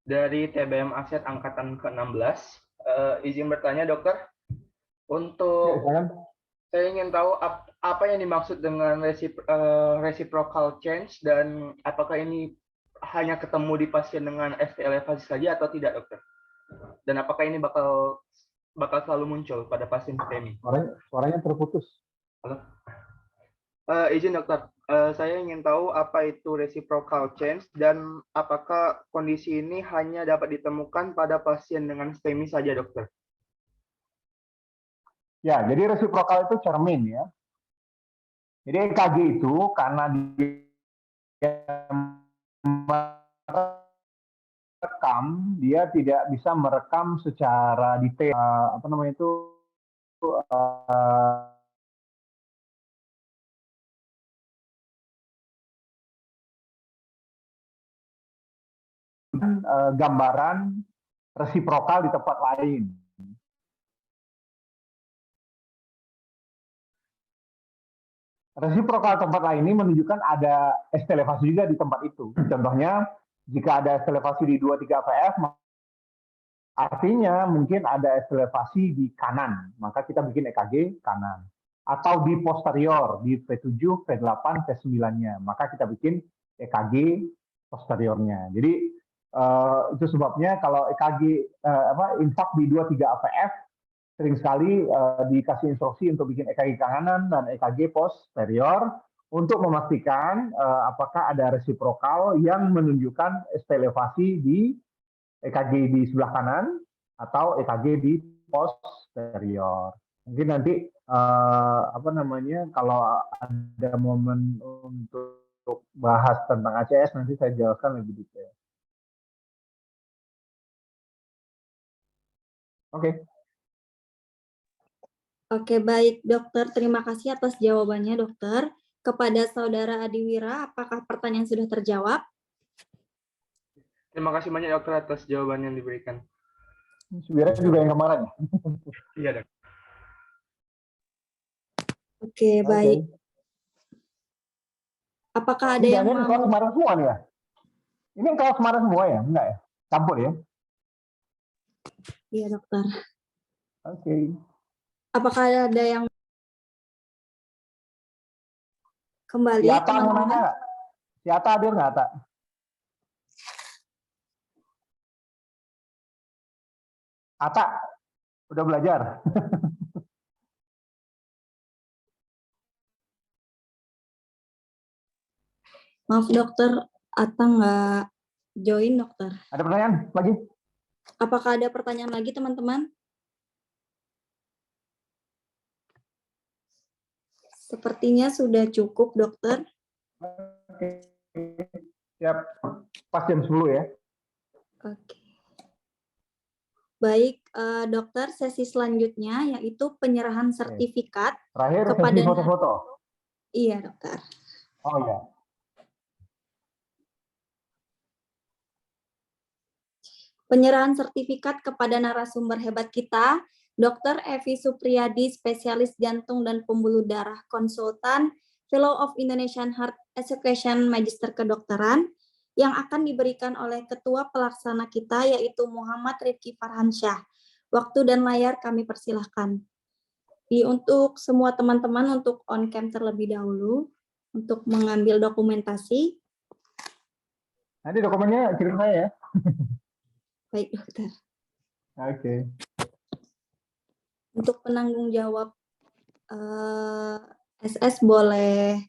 dari TBM Aset Angkatan ke-16. Izin bertanya dokter, untuk saya ingin tahu apa yang dimaksud dengan reciprocal change dan apakah ini hanya ketemu di pasien dengan ST elevasi saja atau tidak dokter? Dan apakah ini bakal selalu muncul pada pasien STEMI? Suaranya terputus. Halo? Izin dokter, saya ingin tahu apa itu reciprocal change dan apakah kondisi ini hanya dapat ditemukan pada pasien dengan STEMI saja dokter? Ya, jadi resiprokal itu cermin ya. Jadi EKG itu karena dia merekam, dia tidak bisa merekam secara detail. Apa namanya itu? Gambaran resiprokal di tempat lain. Resiprokal tempat lain ini menunjukkan ada ST elevasi juga di tempat itu. Contohnya, jika ada ST elevasi di 23 VF, artinya mungkin ada ST elevasi di kanan, maka kita bikin EKG kanan. Atau di posterior, di V7, V8, V9-nya, maka kita bikin EKG posteriornya. Jadi, itu sebabnya kalau EKG infak di 23 AVF, sering sekali dikasih instruksi untuk bikin EKG kanan dan EKG posterior untuk memastikan apakah ada resiprokal yang menunjukkan ST elevasi di EKG di sebelah kanan atau EKG di posterior. Mungkin nanti kalau ada momen untuk bahas tentang ACS nanti saya jelaskan lebih detail. Oke. Oke, baik dokter. Terima kasih atas jawabannya dokter. Kepada saudara Adiwira, apakah pertanyaan sudah terjawab? Terima kasih banyak dokter atas jawaban yang diberikan. Sebenarnya juga yang kemarin. Iya dok. Oke, baik. Apakah ada yang mau? Ini kelas Semarang semua nih ya? Ini kelas Semarang semua ya? Enggak ya? Campur ya? Iya dokter. Oke. Apakah ada yang kembali? Si Ata mau nanya nggak? Si Ata hadir nggak, Ata? Ata, udah belajar? Maaf dokter, Ata nggak join dokter. Ada pertanyaan lagi? Apakah ada pertanyaan lagi teman-teman? Sepertinya sudah cukup dokter. Oke. Siap. Pas jam 10 ya. Oke. Baik, dokter, sesi selanjutnya yaitu penyerahan sertifikat Terakhir kepada sesi foto-foto. Iya, dokter. Oh ya. Penyerahan sertifikat kepada narasumber hebat kita, Dr. Evi Supriyadi, spesialis jantung dan pembuluh darah, konsultan, Fellow of Indonesian Heart Association, Magister Kedokteran, yang akan diberikan oleh Ketua Pelaksana kita, yaitu Muhammad Rifki Farhansyah. Waktu dan layar kami persilahkan. Untuk semua teman-teman untuk on cam terlebih dahulu, untuk mengambil dokumentasi. Nanti dokumennya kirim saya ya. Baik, dokter. Oke. Untuk penanggung jawab SS boleh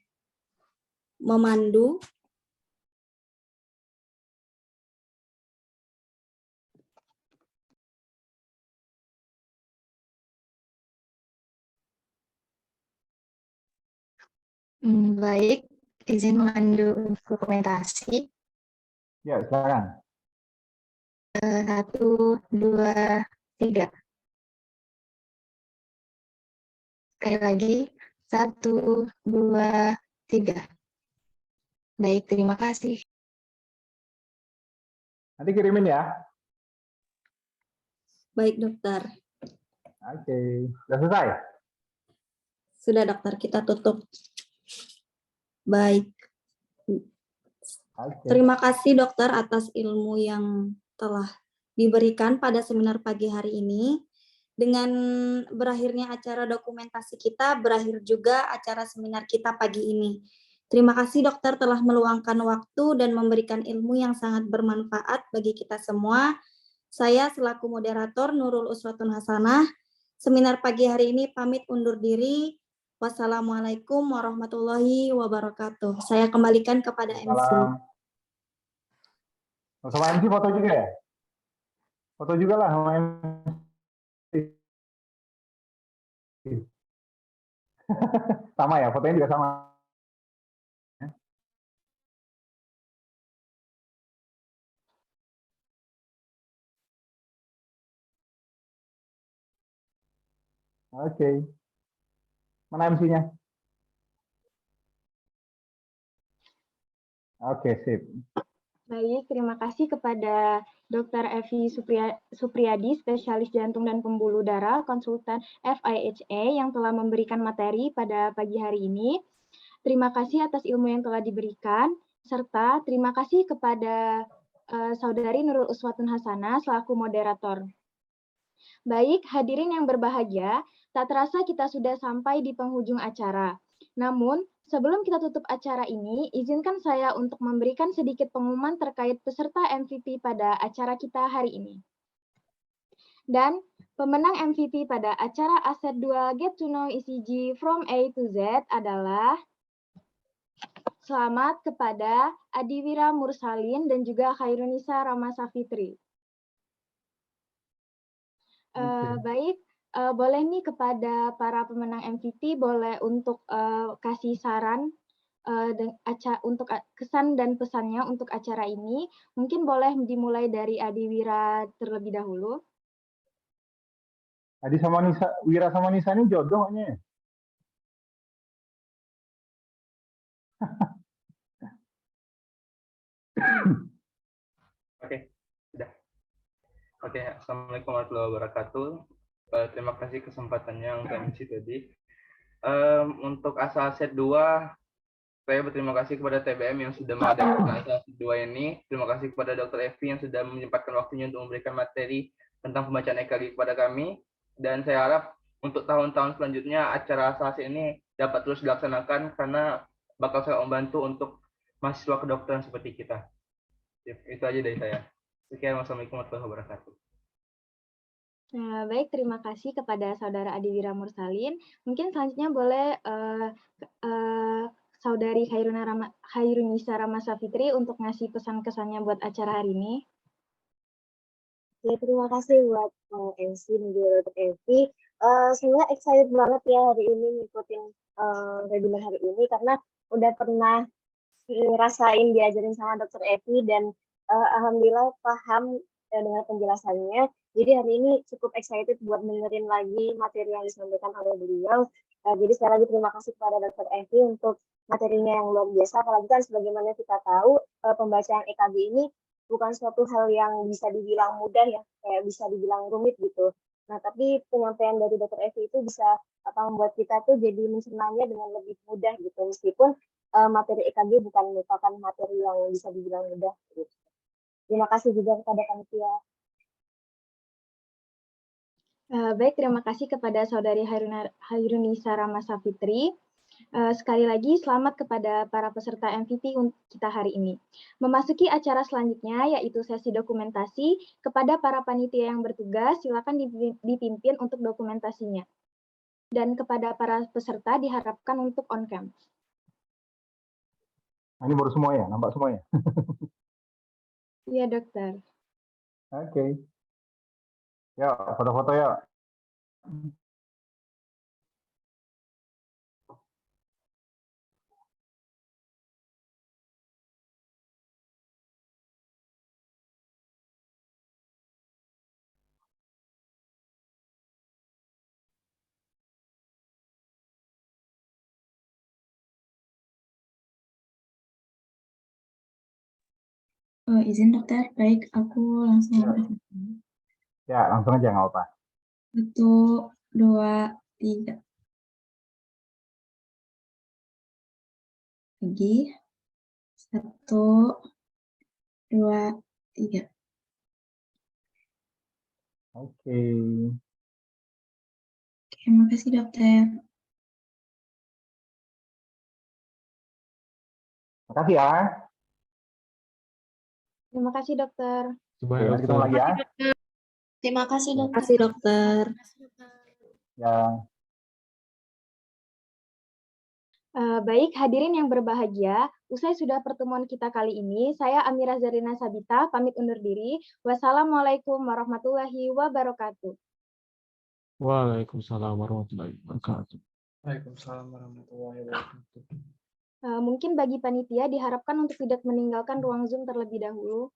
memandu. Baik, izin memandu dokumentasi. Ya, silakan. 1, 2, 3. Sekali lagi, 1, 2, 3. Baik, terima kasih. Nanti kirimin ya. Baik, dokter. Oke. Sudah selesai? Sudah, dokter. Kita tutup. Baik. Oke. Terima kasih, dokter, atas ilmu yang telah diberikan pada seminar pagi hari ini. Dengan berakhirnya acara dokumentasi kita, berakhir juga acara seminar kita pagi ini. Terima kasih, dokter, telah meluangkan waktu dan memberikan ilmu yang sangat bermanfaat bagi kita semua. Saya selaku moderator Nurul Uswatun Hasanah, seminar pagi hari ini pamit undur diri. Wassalamualaikum warahmatullahi wabarakatuh. Saya kembalikan kepada MC. Salam. Sama MC foto juga ya? Foto juga lah sama MC. Sama ya, fotonya juga sama. Oke. Mana MC-nya? Oke, sip. Baik, terima kasih kepada Dr. Evi Supriyadi, spesialis jantung dan pembuluh darah, konsultan FIHA yang telah memberikan materi pada pagi hari ini. Terima kasih atas ilmu yang telah diberikan, serta terima kasih kepada Saudari Nurul Uswatun Hasanah selaku moderator. Baik, hadirin yang berbahagia, tak terasa kita sudah sampai di penghujung acara. Namun, sebelum kita tutup acara ini, izinkan saya untuk memberikan sedikit pengumuman terkait peserta MVP pada acara kita hari ini. Dan pemenang MVP pada acara Aset 2 Get to Know ECG from A to Z adalah selamat kepada Adiwira Mursalin dan juga Khairunisa Ramasafitri. Baik, boleh nih kepada para pemenang MVP boleh untuk kasih saran untuk kesan dan pesannya untuk acara ini. Mungkin boleh dimulai dari Adiwira terlebih dahulu. Adi sama Nisa, Wira sama Nisa ini jodohnya. Oke, sudah. Oke, Assalamualaikum warahmatullahi wabarakatuh. Terima kasih kesempatannya untuk MC tadi. Untuk ASA Aset 2, saya berterima kasih kepada TBM yang sudah mengadakan ASA Aset 2 ini. Terima kasih kepada Dr. Evi yang sudah menyempatkan waktunya untuk memberikan materi tentang pembacaan EKG kepada kami. Dan saya harap untuk tahun-tahun selanjutnya acara ASA Aset ini dapat terus dilaksanakan karena bakal sangat membantu untuk mahasiswa kedokteran seperti kita. Itu aja dari saya. Sekian, wassalamualaikum warahmatullahi wabarakatuh. Nah, baik, terima kasih kepada Saudara Adiwira Mursalin. Mungkin selanjutnya boleh Saudari Khairunisa Ramasafitri untuk ngasih pesan-kesannya buat acara hari ini. Ya, terima kasih buat MC dan juga Dr. Evi. Sebenarnya excited banget ya hari ini ngikutin webinar hari ini karena udah pernah ngerasain diajarin sama Dr. Evi dan alhamdulillah paham dengan penjelasannya. Jadi hari ini cukup excited buat dengerin lagi materi yang disampaikan oleh beliau. Jadi sekali lagi terima kasih kepada Dr. Evi untuk materinya yang luar biasa. Apalagi kan sebagaimana kita tahu pembacaan EKG ini bukan suatu hal yang bisa dibilang mudah ya, kayak bisa dibilang rumit gitu. Nah, tapi penyampaian dari Dr. Evi itu bisa membuat kita tuh jadi mencernanya dengan lebih mudah gitu, meskipun materi EKG bukan merupakan materi yang bisa dibilang mudah. Gitu. Terima kasih juga kepada panitia. Baik, terima kasih kepada Saudari Khairunisa Ramasafitri. Sekali lagi, selamat kepada para peserta MVP kita hari ini. Memasuki acara selanjutnya, yaitu sesi dokumentasi. Kepada para panitia yang bertugas, silakan dipimpin untuk dokumentasinya. Dan kepada para peserta diharapkan untuk on-cam. Nah, ini baru semua ya, nampak semua ya? Iya, dokter. Oke. Ya, foto-foto ya. Izin dokter, baik aku langsung Ya, langsung aja nggak apa-apa. 1, 2, 3. Lagi 1, 2, 3. Oke. Terima kasih dokter. Makasih ya. Terima kasih, dokter. Oke, nanti ketemu lagi ya. Terima kasih Ya. dokter. Ya. Baik, hadirin yang berbahagia, usai sudah pertemuan kita kali ini, saya Amira Zarina Sabita, pamit undur diri. Wassalamualaikum warahmatullahi wabarakatuh. Waalaikumsalam warahmatullahi wabarakatuh. Waalaikumsalam warahmatullahi wabarakatuh. Mungkin bagi panitia diharapkan untuk tidak meninggalkan ruang Zoom terlebih dahulu.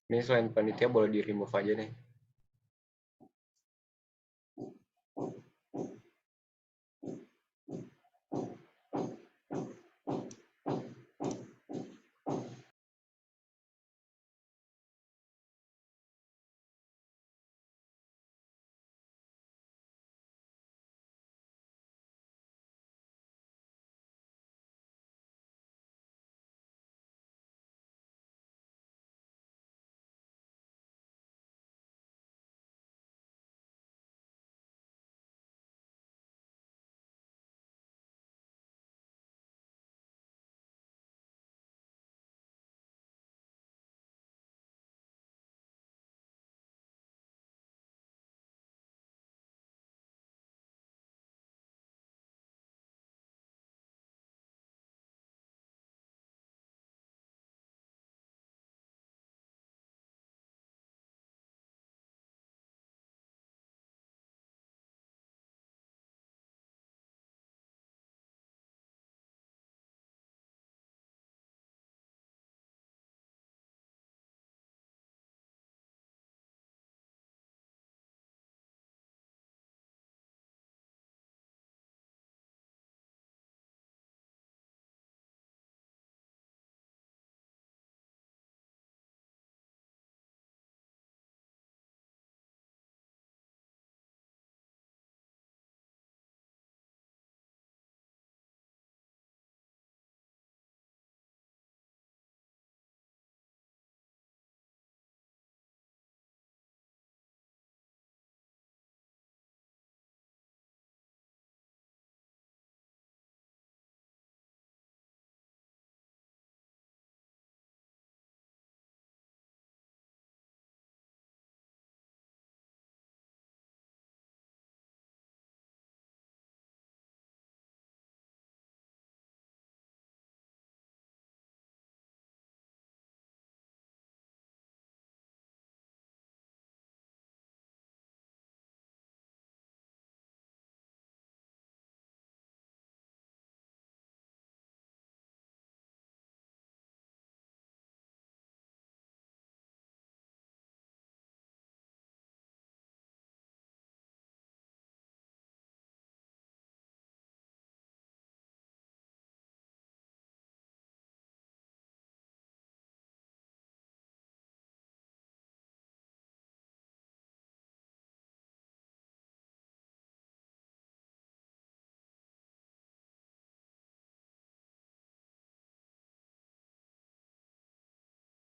Ini selain panitia boleh di remove aja nih.